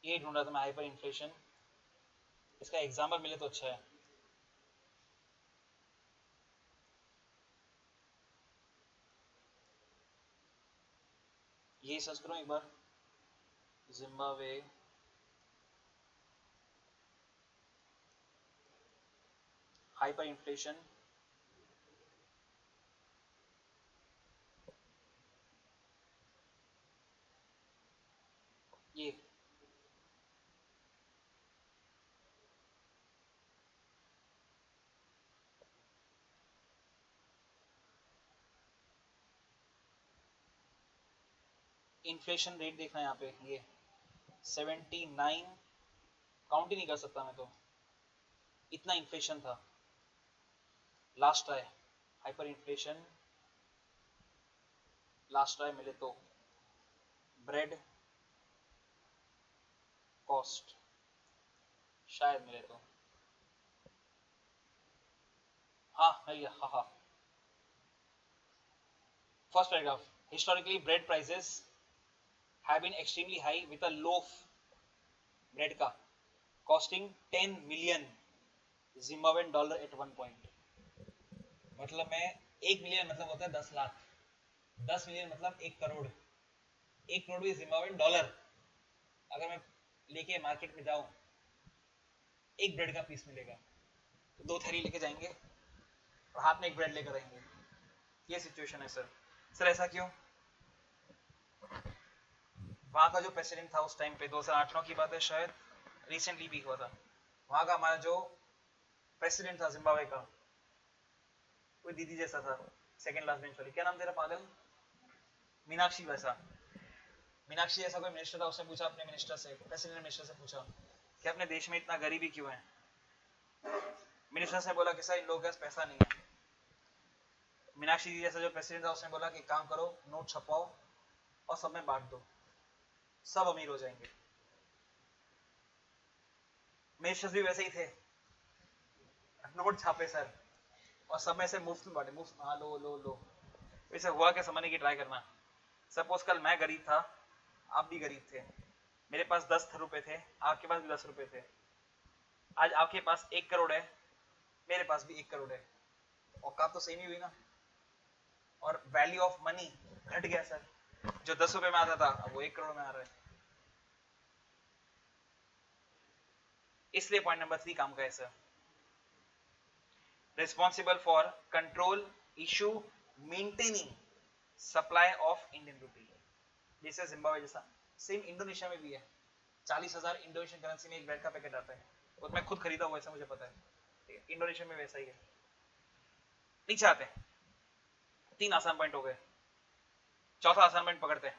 ये ढूंढ रहा था मैं, हाइपर इन्फ्लेशन। इसका एग्जाम्पल मिले तो अच्छा है। ये सर्च करो एक बार, जिम्बाब्वे हाइपर इन्फ्लेशन। ये इन्फ्लेशन रेट देखना है यहाँ पे, ये 79, काउंट ही नहीं कर सकता मैं तो, इतना इन्फ्लेशन था। Last try hyper inflation, last try मिले तो ब्रेड कॉस्ट, शायद मिले तो। हाँ मिल गया, हाँ हाँ। First paragraph, historically bread prices have been extremely high with a loaf bread का costing 10 million Zimbabwean dollar at one point. मतलब मैं 1 मिलियन मतलब होता है 10 लाख, 10 मिलियन मतलब 1 करोड़, 1 करोड़ भी जिम्बाब्वेन डॉलर अगर मैं लेके मार्केट में जाऊं, एक ब्रेड का पीस मिलेगा तो 2 थैली लेके जाएंगे और हाथ में एक ब्रेड लेकर आएंगे। ये सिचुएशन है सर। सर ऐसा क्यों? वहां का जो प्रेसिडेंट था उस टाइम पे, 2008-9 की बात है शायद, रिसेंटली भी हुआ था। वहां का हमारा जो प्रेसिडेंट था जिम्बाब्वे का, कोई दीदी जैसा था, सेकंड लास्ट बेंच वाली, क्या नाम तेरा पागल? मीनाक्षी वैसा, मीनाक्षी जैसा कोई मिनिस्टर था। उसने पूछा अपने मिनिस्टर से, प्रेसिडेंट मिनिस्टर से पूछा कि अपने देश में इतना गरीबी क्यों है। मिनिस्टर ने बोला कि सर इन लोगों के पास पैसा नहीं है। मीनाक्षी जी जैसा जो प्रेसिडेंट था उसने बोला कि काम करो, नोट छपाओ और सब में बांट दो, सब अमीर हो जाएंगे। मिनिस्टर्स भी वैसे ही थे, नोट छापे सर और सब में से मुफ्त में बांटे, मुफ्त। हाँ लो लो लो। वैसे हुआ क्या समझने की ट्राई करना। सपोज कल मैं गरीब था, आप भी गरीब थे, मेरे पास 10 रुपए थे, आपके पास भी 10 रुपए थे। आज आपके पास 1 करोड़ है, मेरे पास भी 1 करोड़ है, औकात तो सेम ही हुई ना। और वैल्यू ऑफ मनी घट गया सर, जो 10 रुपए में आता था अब वो 1 करोड़ में आ रहा है। इसलिए पॉइंट नंबर 3 काम का है sir, responsible for control issue maintaining supply of Indian rupee. जैसे जिम्बाब्वे जैसा सेम इंडोनेशिया में भी है, 40,000 इंडोनेशियन करेंसी में एक ब्रेड का पैकेट आता है, वो मैं खुद खरीदा हुआ, ऐसा मुझे पता है। इंडोनेशिया में वैसा ही है। नीचे आते हैं, 3 आसान पॉइंट हो गए, चौथा आसान पॉइंट पकड़ते हैं।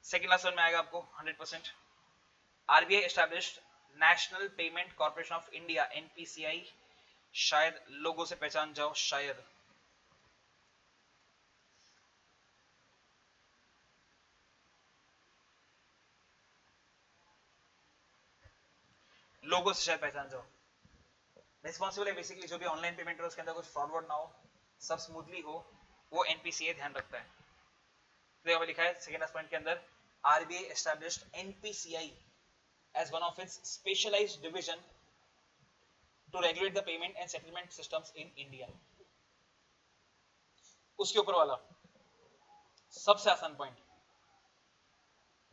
सेकंड लास्ट वन में आएगा आपको 100%। RBI established national payment corporation of India, NPCI. शायद लोगों से पहचान जाओ, शायद लोगों से शायद पहचान जाओ। रिस्पॉन्सिबल है बेसिकली जो भी ऑनलाइन पेमेंट है उसके अंदर कुछ फ्रॉड ना हो, सब स्मूथली हो, वो एनपीसीए ध्यान रखता है। तो यहाँ लिखा है सेकंड पॉइंट के अंदर, RBI established NPCI as one of its specialized division to regulate the payment and settlement systems in India। उसके ऊपर वाला सबसे आसान point,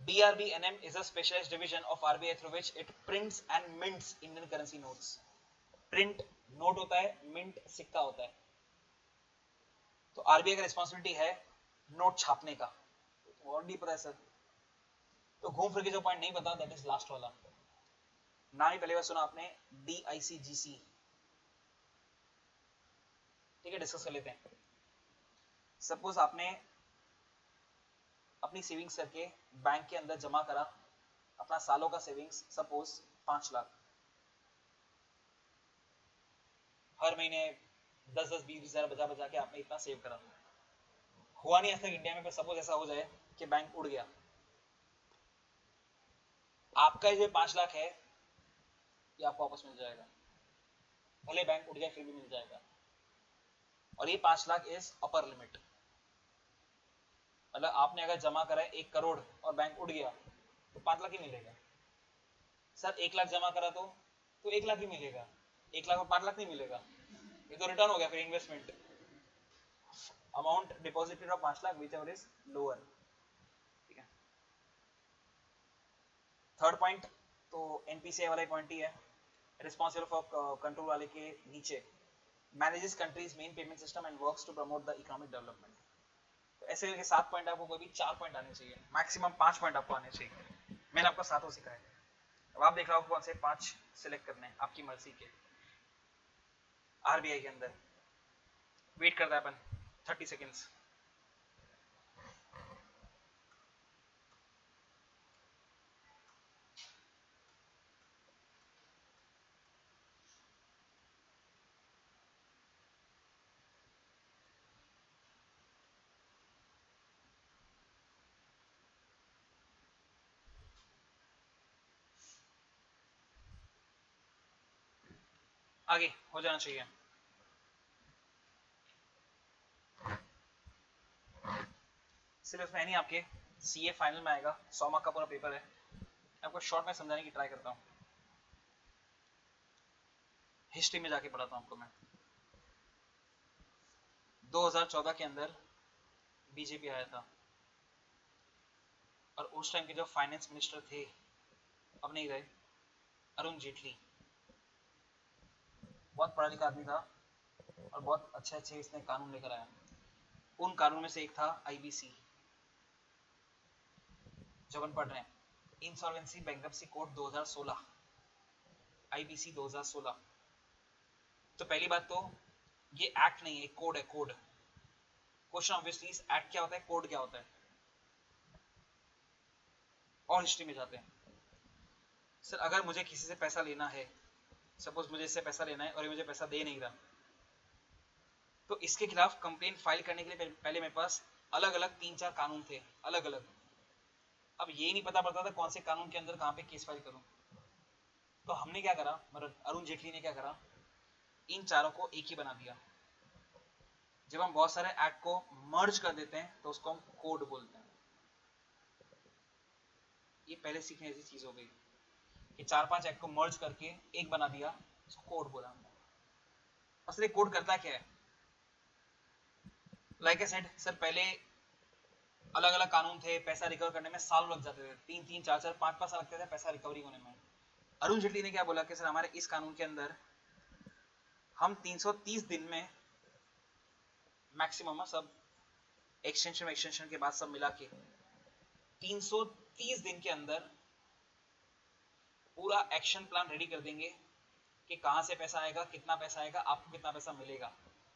BRBNM is a specialized division of RBI through which it prints and mints Indian currency notes। Print note होता है, mint सिक्का होता है। तो आरबीआई का रिस्पॉन्सिबिलिटी है नोट छापने का, तो और नहीं पता है सर। तो घूम फिर के जो पॉइंट नहीं पता, दैट इज लास्ट वाला। नाम ही पहली बार सुना आपने, DICGC। ठीक है, डिस्कस कर लेते हैं। सपोज आपने अपनी सेविंग्स करके बैंक के अंदर जमा करा अपना सालों का सेविंग्स, सपोज 5 लाख। हर महीने 10-10, 20-20 हजार बचा बचा के आपने इतना सेव करा। हुआ नहीं आज तक इंडिया में, पर सपोज ऐसा हो जाए कि बैंक उड़ गया, आपका जो 5 लाख है ये आपको वापस मिल जाएगा, भले बैंक उड़ जाए फिर भी मिल जाएगा। और ये 5 लाख इज अपर लिमिट। मतलब आपने अगर जमा करा है 1 करोड़ और बैंक उड़ गया तो 5 लाख ही मिलेगा। सर 1 लाख जमा करा तो 1 लाख ही मिलेगा, 1 लाख और 5 लाख नहीं मिलेगा, ये तो रिटर्न हो गया फिर investment. Amount deposited of 5 lakh whichever is lower. ठीक है, थर्ड पॉइंट तो एनपीसीआई वाला पॉइंट ही है, रिस्पॉन्सिबल फॉर कंट्रोल वाले के नीचे, manages countries main payment system and works to promote the economic development. तो ऐसे करके 7 पॉइंट आपको, कोई भी 4 पॉइंट आने चाहिए, मैक्सिमम 5 पॉइंट आपको आने चाहिए। मैंने आपको 7 सिखाए, अब आप देख रहे हो कौन से 5 सिलेक्ट करने हैं आपकी मर्जी के। आरबीआई के अंदर वेट करता है अपन 30 सेकेंड्स। आगे हो जाना चाहिए। सिर्फ में नहीं, आपके सीए फाइनल में आएगा, 100 मार्क का पूरा पेपर है। आपको शॉर्ट में समझाने की ट्राई करता हूँ। हिस्ट्री में जाके पढ़ाता हूँ आपको मैं। 2014 के अंदर बीजेपी आया था और उस टाइम के जो फाइनेंस मिनिस्टर थे, अब नहीं रहे, अरुण जेटली। बहुत पढ़ा लिखा आदमी था और बहुत अच्छे अच्छे इसने कानून लेकर आया। उन कानून में से एक था आईबीसी, जो अपन पढ़ रहे हैं, इंसॉल्वेंसी बैंक्रप्सी कोड 2016, आईबीसी 2016। तो पहली बात तो ये एक्ट नहीं है, कोड है, कोड। क्वेश्चन ऑब्वियसली इस एक्ट क्या होता है, कोड क्या होता है। और हिस्ट्री में जाते हैं। सर अगर मुझे किसी से पैसा लेना है, सपोज मुझे इससे पैसा लेना है और ये मुझे पैसा दे नहीं रहा, तो इसके खिलाफ कंप्लेंट फाइल करने के लिए पहले मेरे पास अलग अलग 3-4 कानून थे, अलग अलग। अब ये नहीं पता पड़ता था कौन से कानून के अंदर कहाँ पे केस फाइल करूं। तो हमने क्या करा, मतलब अरुण जेटली ने क्या करा, इन चारों को एक ही बना दिया। जब हम बहुत सारे एक्ट को मर्ज कर देते हैं तो उसको हम कोड बोलते हैं। ये पहले सीखने जैसी चीज हो गई कि 4-5 एक्ट को मर्ज करके एक बना दिया, उसको कोड बोला हमने। असल कोड करता क्या है, लाइक आई सेड सर, पहले अलग अलग कानून थे, पैसा रिकवर करने में साल लग जाते थे, 3-3, 4-4, 5-5 साल लगते थे पैसा रिकवरी होने में। अरुण जेटली ने क्या बोला कि सर हमारे इस कानून के अंदर हम 330 दिन में मैक्सिमम, सब एक्सटेंशन के बाद सब मिला के 330 दिन के अंदर पूरा एक्शन प्लान रेडी कर देंगे कि कहां से पैसा आएगा, कितना पैसा आएगा, आपको कितना पैसा मिलेगा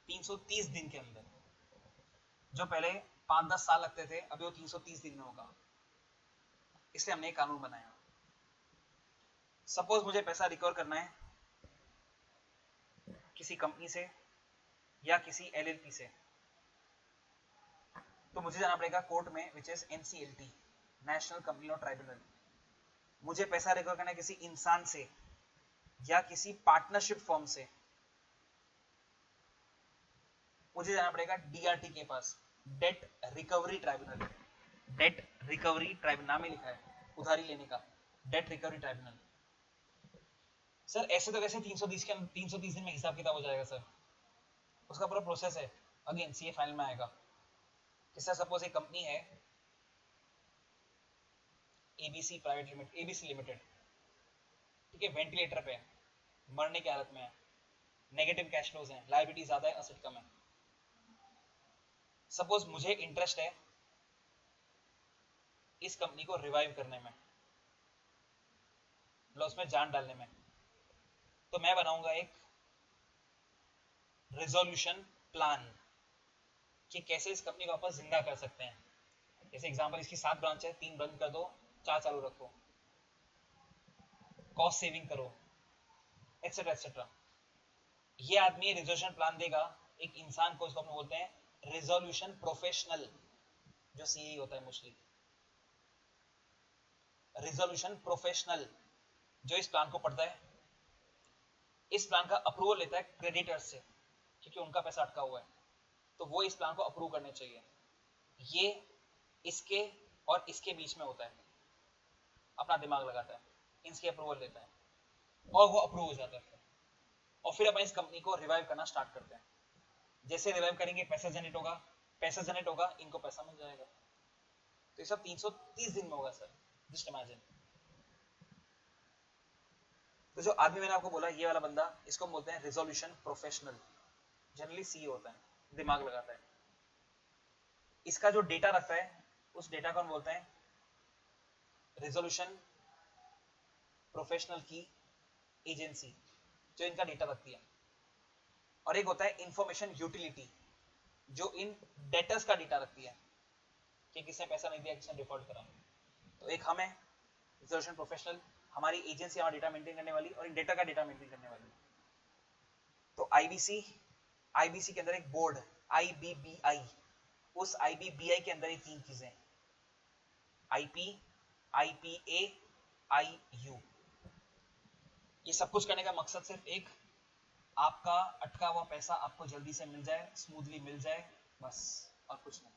330 दिन के अंदर। जो पहले 5-10 साल लगते थे, अभी वो 330 दिन में होगा। इसलिए हमने एक कानून बनाया। सपोज मुझे पैसा रिकवर करना है किसी कंपनी से या किसी एलएलपी से, तो मुझे जाना पड़ेगा कोर्ट में, which is NCLT, national company law tribunal. मुझे पैसा रिकवर करना है किसी इंसान से या किसी पार्टनरशिप फर्म से, मुझे जाना पड़ेगा डीआरटी के पास, debt recovery tribunal. Debt recovery tribunal नाम ही लिखा है, उधारी लेने का, डेट रिकवरी ट्राइब्यूनल। सर ऐसे तो कैसे 330 दिन में हिसाब किताब हो जाएगा सर, उसका पूरा प्रोसेस है। अगेन सीए फाइनल में आएगा कि सर सपोज एक कंपनी है ABC private limited, ABC limited, ठीक है, वेंटिलेटर पे है, मरने की हालत में है, नेगेटिव कैश फ्लोज हैं, लायबिलिटी ज्यादा है, असेट कम है। सपोज मुझे इंटरेस्ट है इस कंपनी को रिवाइव करने में, मतलब उसमें जान डालने में, तो मैं बनाऊंगा एक रिजोल्यूशन प्लान कि कैसे इस कंपनी को वापस जिंदा कर सकते हैं. जैसे एग्जांपल, इसकी 7 ब्रांच है, 3 बंद कर दो, 4 चालू रखो, कॉस्ट सेविंग करो, एक्सेट्रा एक्सेट्रा. ये आदमी रिजोल्यूशन प्लान देगा एक इंसान को, इसको हम बोलते हैं रिजोल्यूशन प्रोफेशनल, जो सीई होता है मोस्टली. रिजोल्यूशन प्रोफेशनल जो इस प्लान को पढ़ता है, इस प्लान का अप्रूवल लेता है क्रेडिटर्स से, क्योंकि उनका पैसा अटका हुआ है, तो वो इस प्लान को अप्रूव करने चाहिए. ये इसके और इसके बीच में होता है, अपना दिमाग लगाता है, इनके अप्रूवल लेता है और वो अप्रूव हो जाता है. और फिर अपन इस कंपनी को रिवाइव करना स्टार्ट करते हैं. जैसे रिवाइव करेंगे पैसा जनरेट होगा, पैसा जनरेट होगा, इनको पैसा मिल जाएगा. तो ये सब 330 दिन में होगा सर, जस्ट इमेजिन. तो जो आदमी मैंने आपको बोला, ये वाला बंदा, इसको बोलते हैं रिजोल्यूशन प्रोफेशनल, जनरली सी होता है, दिमाग लगाता है. इसका जो डेटा रखता है, उस डेटा को हम बोलते हैं रिजोल्यूशन प्रोफेशनल की एजेंसी, जो इनका डेटा रखती है. और एक होता है इंफॉर्मेशन यूटिलिटी, जो इन डेटर्स का डेटा रखती है कि किसने पैसा नहीं दिया, किसने डिफॉल्ट करा. तो एक हम है रिजोल्यूशन प्रोफेशनल, हमारी एजेंसी हमारा डेटा मेंटेन करने वाली और इन डेटा का डेटा मेंटेन करने वाली. तो आईबीसी के अंदर एक बोर्ड आईबीबीआई, उस आईबीबीआई के अंदर ये 3 चीजें, आईपी, आईपीए, आईयू. ये सब कुछ करने का मकसद सिर्फ एक, आपका अटका हुआ पैसा आपको जल्दी से मिल जाए, स्मूथली मिल जाए, बस, और कुछ नहीं.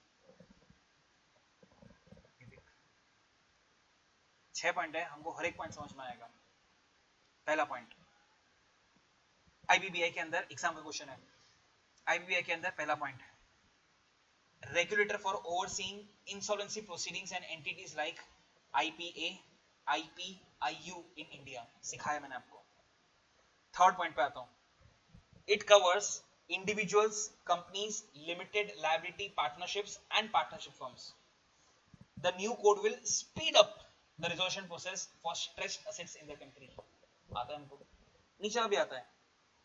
6 पॉइंट है, हमको हर एक पॉइंट समझ में आएगा. पहला पॉइंट, आईबीबीआई के अंदर एग्जाम का क्वेश्चन है. आईबीबीआई के अंदर पहला point, regulator for overseeing insolvency proceedings and entities like IPA, IP, IU in India. सिखाया मैंने आपको. थर्ड पॉइंट पे आता हूं. It covers individuals, companies, limited liability partnerships and partnership firms. The new code will speed up the resolution process for stressed assets in the country. आता है हमको, नीचे भी आता है.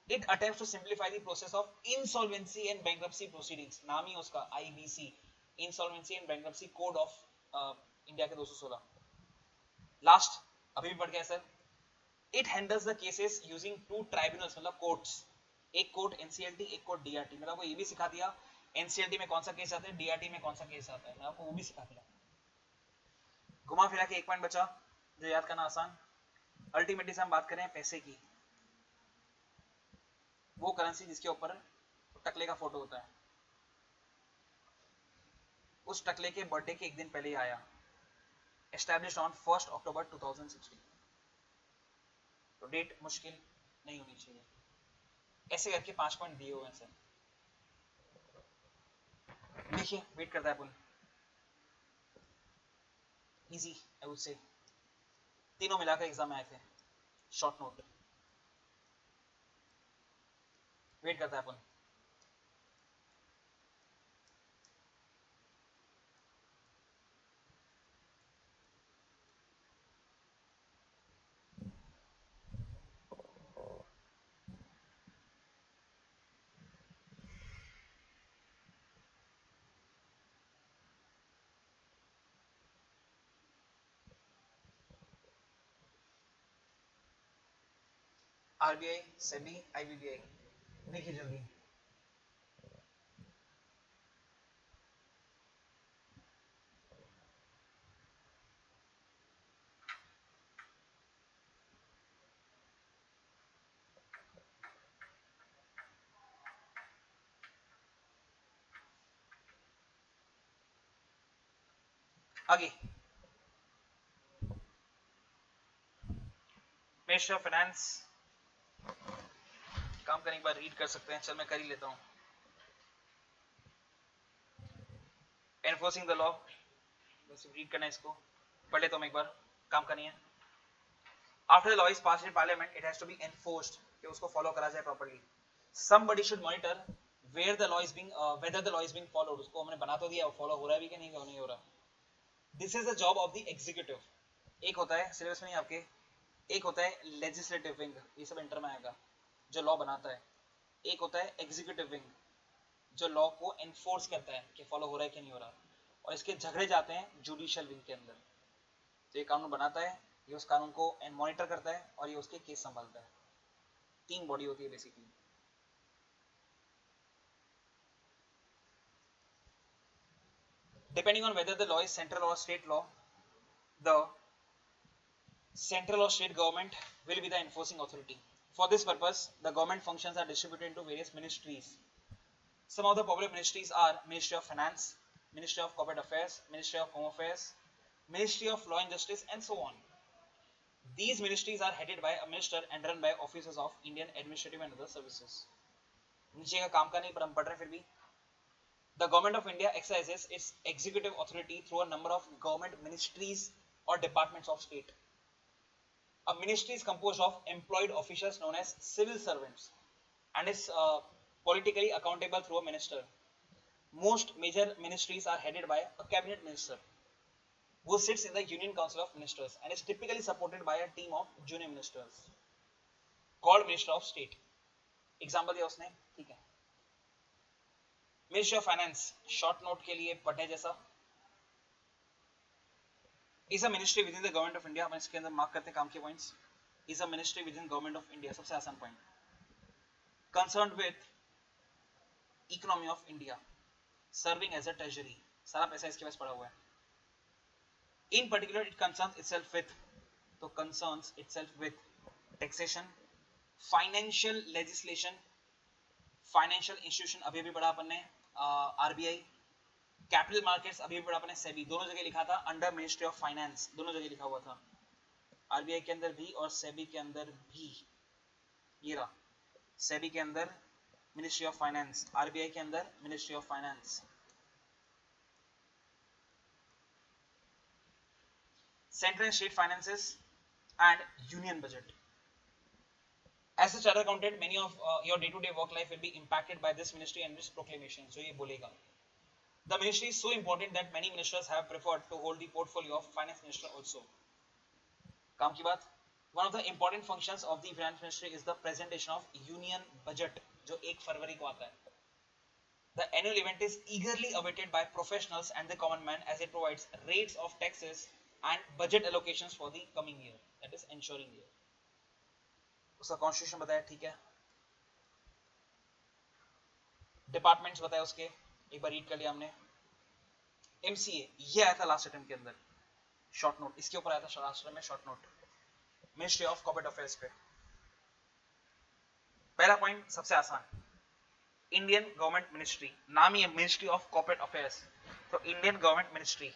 It attempts to simplify the process of insolvency and bankruptcy proceedings. नाम ही उसका IBC, Insolvency and Bankruptcy Code of India के 216. लास्ट अभी भी पढ़ गया sir. It handles the cases using 2 tribunals, मतलब courts. एक कोर्ट एनसीएलटी, एक कोर्ट डीआरटी. मैंने आपको ये भी सिखा दिया एनसीएलटी में कौन सा केस आता है, डीआरटी में कौन सा केस आता है, मैं आपको वो भी सिखा दिया. घुमा फिरा के एक पॉइंट बचा जो याद करना आसान. अल्टीमेटली हम बात करें पैसे की, वो करेंसी जिसके ऊपर टकले का फोटो होता है, उस टकले के बर्थडे के एक दिन पहले ही आया, एस्टैब्लिश्ड ऑन 1 अक्टूबर 2016. तो डेट मुश्किल नहीं होनी चाहिए. ऐसे करके 5 पॉइंट दिए हुए हैं सर. देखिए वेट करता है अपन. इजी आई वुड से, तीनों मिलाकर एग्जाम में आए थे. शॉर्ट नोट, वेट करता है अपन. आरबीआई, सेबी, आईबीबीआई, देखिए जल्दी. आगे मिनिस्ट्री ऑफ फाइनेंस, काम करने के बाद रीड कर सकते हैं. चल मैं कर ही लेता हूं. एनफोर्सिंग द लॉ, बस रीड करना है इसको, पढ़ लेता हूं एक बार, काम करनी है. After the law is passed in parliament it has to be enforced, कि उसको फॉलो करा जाए properly. Somebody should monitor where the law is being whether the law is being followed, उसको हमने बना तो दिया, फॉलो हो रहा है भी कि नहीं हो रहा. This is the job of the executive. एक होता है सिलेबस में नहीं आपके, एक होता है लेजिस्लेटिव विंग, ये सब इंटर में आएगा, जो लॉ बनाता है. एक होता है एग्जीक्यूटिव विंग, जो लॉ को एनफोर्स करता है कि फॉलो हो रहा है कि नहीं हो रहा. और इसके झगड़े जाते हैं जुडिशियल विंग के अंदर. तो ये कानून बनाता है, ये उस कानून को मॉनिटर करता है और ये उसके केस संभालता है. 3 बॉडी होती है basically. Depending on whether the law is central or state law, the central or state government will be the enforcing authority. For this purpose, the government functions are distributed into various ministries. Some of the popular ministries are Ministry of Finance, Ministry of Corporate Affairs, Ministry of Home Affairs, Ministry of Law and Justice, and so on. These ministries are headed by a minister and run by officers of Indian Administrative and other Services. नीचे का काम का नहीं पर हम पढ़ रहे फिर भी. The Government of India exercises its executive authority through a number of government ministries or departments of state. A ministry is composed of employed officials known as civil servants and is politically accountable through a minister. Most major ministries are headed by a cabinet minister who sits in the Union Council of Ministers and is typically supported by a team of junior ministers called Minister of State. Example दिया उसने, ठीक है. Ministry of Finance, short note के लिए पढ़ने जैसा, is a ministry within the government of India. अपन इसके अंदर मार्क करते हैं काम के points. is a ministry within government of India, सबसे आसान point. concerned with economy of India, serving as a treasury, सारा पैसा इसके पास पड़ा हुआ है. in particular it concerns itself with, तो concerns itself with taxation, financial legislation, financial institution अभी भी पढ़ा अपन ने, RBI, कैपिटल मार्केट्स अभी भी पढ़ा अपन ने, सेबी, दोनों जगह लिखा था अंडर मिनिस्ट्री ऑफ फाइनेंस, दोनों जगह लिखा हुआ था. आरबीआई के अंदर भी और सेबी के अंदर भी. ये रहा सेबी के अंदर मिनिस्ट्री ऑफ फाइनेंस, आरबीआई के अंदर ministry of finance. Central and state finances and union budget. As a chartered accountant, many of your day-to-day work life will be impacted by this ministry and its proclamation. So ये बोलेगा. The ministry is so important that many ministers have preferred to hold the portfolio of finance minister also. काम की बात. One of the important functions of the finance ministry is the presentation of union budget, जो 1 फरवरी को आता है. The annual event is eagerly awaited by professionals and the common man as it provides rates of taxes and budget allocations for the coming year, that is ensuring year. उसका constitution बताया, ठीक है. Departments बताया उसके, एक बार read कर लिया हमने. एमसीए ये आया था लास्ट अटेम्प्ट के अंदर, शॉर्ट नोट इसके ऊपर आया था लास्ट अटेम्प्ट में, short note. Ministry of corporate affairs पे पहला पॉइंट सबसे आसान, इंडियन गवर्नमेंट मिनिस्ट्री, नाम ही है मिनिस्ट्री ऑफ कॉर्पोरेट अफेयर्स, तो इंडियन गवर्नमेंट मिनिस्ट्री.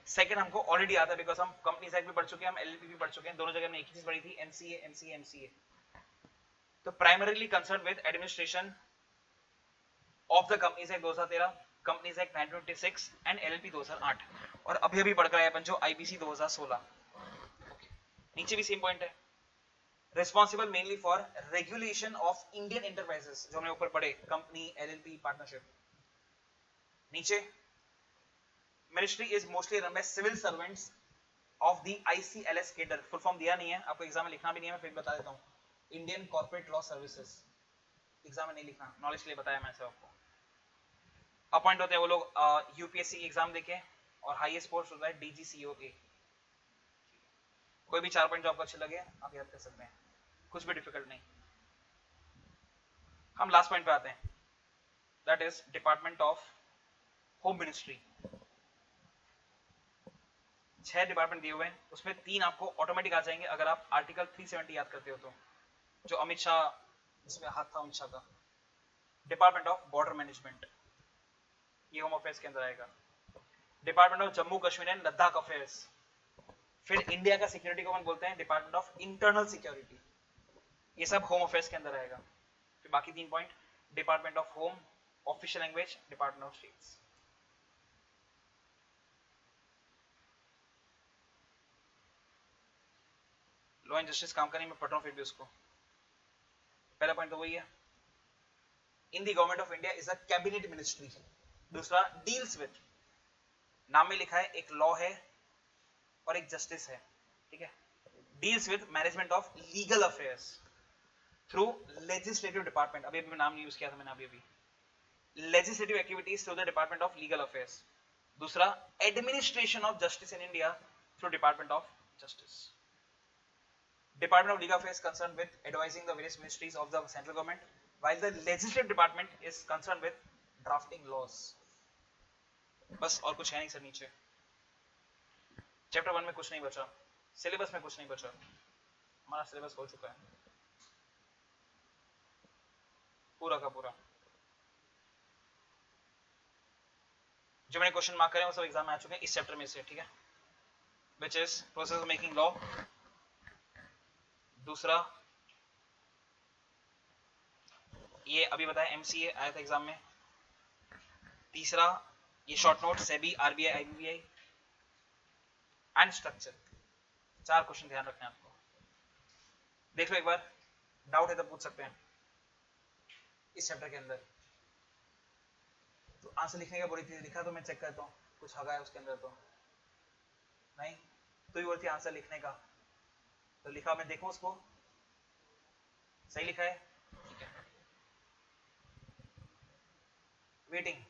सेकंड हमको ऑलरेडी आता है बिकॉज हम कंपनीज एक्ट भी पढ़ चुके हैं, हम एलएलपी भी पढ़ चुके हैं, दोनों जगह हमने एक ही चीज पढ़ी थी, एमसीए एमसीए एमसीए. तो primarily concern with administration of the companies act 2013, companies act 1926 and LLP 2008, और अभी अभी पढ़ कर आए अपन जो आईबीसी 2016. नीचे भी सेम पॉइंट है. Responsible mainly for regulation of Indian enterprises, जो हमने ऊपर पढ़े, कंपनी, एलएलपी, पार्टनरशिप. नीचे ministry is mostly run by civil servants of the ICLS cadre. Full form दिया नहीं है आपको, एग्जाम में लिखना भी नहीं है, मैं फिर बता देता हूँ. Indian corporate law services, exam में नहीं लिखना, नॉलेज के लिए बताया मैंने सबको. अपॉइंट होते हैं वो लोग यूपीएससी की एग्जाम देके, और हाईएस्ट पोस्ट होता है डीजीसीओए. कोई भी 4 पॉइंट जो आपको अच्छे लगे आप याद कर सकते हैं, कुछ भी डिफिकल्ट नहीं. हम लास्ट पॉइंट पे आते हैं, that is department of home ministry. 6 department दिए हुए हैं, उसमें 3 आपको ऑटोमेटिक आ जाएंगे अगर आप आर्टिकल 370 याद करते हो तो, जो अमित शाह, जिसमें हाथ था अमित शाह का. डिपार्टमेंट ऑफ बॉर्डर मैनेजमेंट, ये होम अफेयर्स के अंदर आएगा. Department of Jammu Kashmir and Ladakh affairs. फिर इंडिया का सिक्योरिटी को हम बोलते हैं डिपार्टमेंट ऑफ इंटरनल सिक्योरिटी, ये सब होम अफेयर्स के अंदर आएगा. फिर बाकी 3 point, department of home, official language, department of states. Law and justice काम करने में पढ़ रहा हूं फिर भी उसको. पहला पॉइंट तो वही है, in the government of India is a cabinet ministry. दूसरा, डील्स विद, नाम में लिखा है एक लॉ है और एक जस्टिस है, ठीक है। Deals with management of legal affairs through legislative department, अभी मैं नाम यूज किया था मैंने अभी legislative activities through the department of legal affairs. दूसरा, administration of justice in India through department of justice. Department of Legal Affairs concerned with advising the various ministries of the central government, while the legislative department is concerned with drafting laws. बस और कुछ है नहीं sir नीचे। Chapter 1 में कुछ नहीं बचा, सिलेबस में कुछ नहीं बचा, हमारा सिलेबस हो चुका है पूरा का पूरा। जो मैंने क्वेश्चन मार्क करे हैं वो सब एग्जाम में आ चुके हैं इस चैप्टर में से, ठीक है, which is process of making law. दूसरा, ये अभी बताया एमसीए आया था एग्जाम में। तीसरा, ये short note SEBI, RBI, IBBI and structure. 4 question ध्यान रखना है आपको। देख लो एक बार, डाउट है तो पूछ सकते हैं इस चैप्टर के अंदर। तो आंसर लिखने का बोली थी, लिखा तो मैं चेक करता हूँ कुछ हगा है उसके अंदर तो नहीं, तो ही बोली थी आंसर लिखने का, तो लिखा, मैं देखूं उसको सही लिखा है, ठीक है। वेटिंग,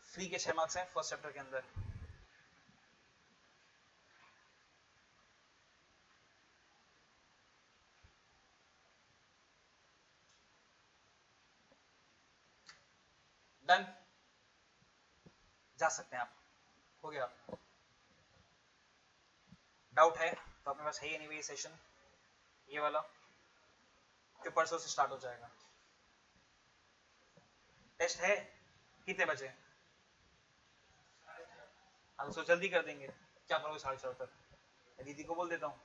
फ्री के 6 मार्क्स हैं फर्स्ट चैप्टर के अंदर। डन, जा सकते हैं आप, हो गया। डाउट है तो अपने पास है ही एनीवे सेशन ये वाला, जो परसों से स्टार्ट हो जाएगा। टेस्ट है कितने बजे? हाँ तो जल्दी कर देंगे, क्या करोगे 4:30 तक? दीदी को बोल देता हूँ।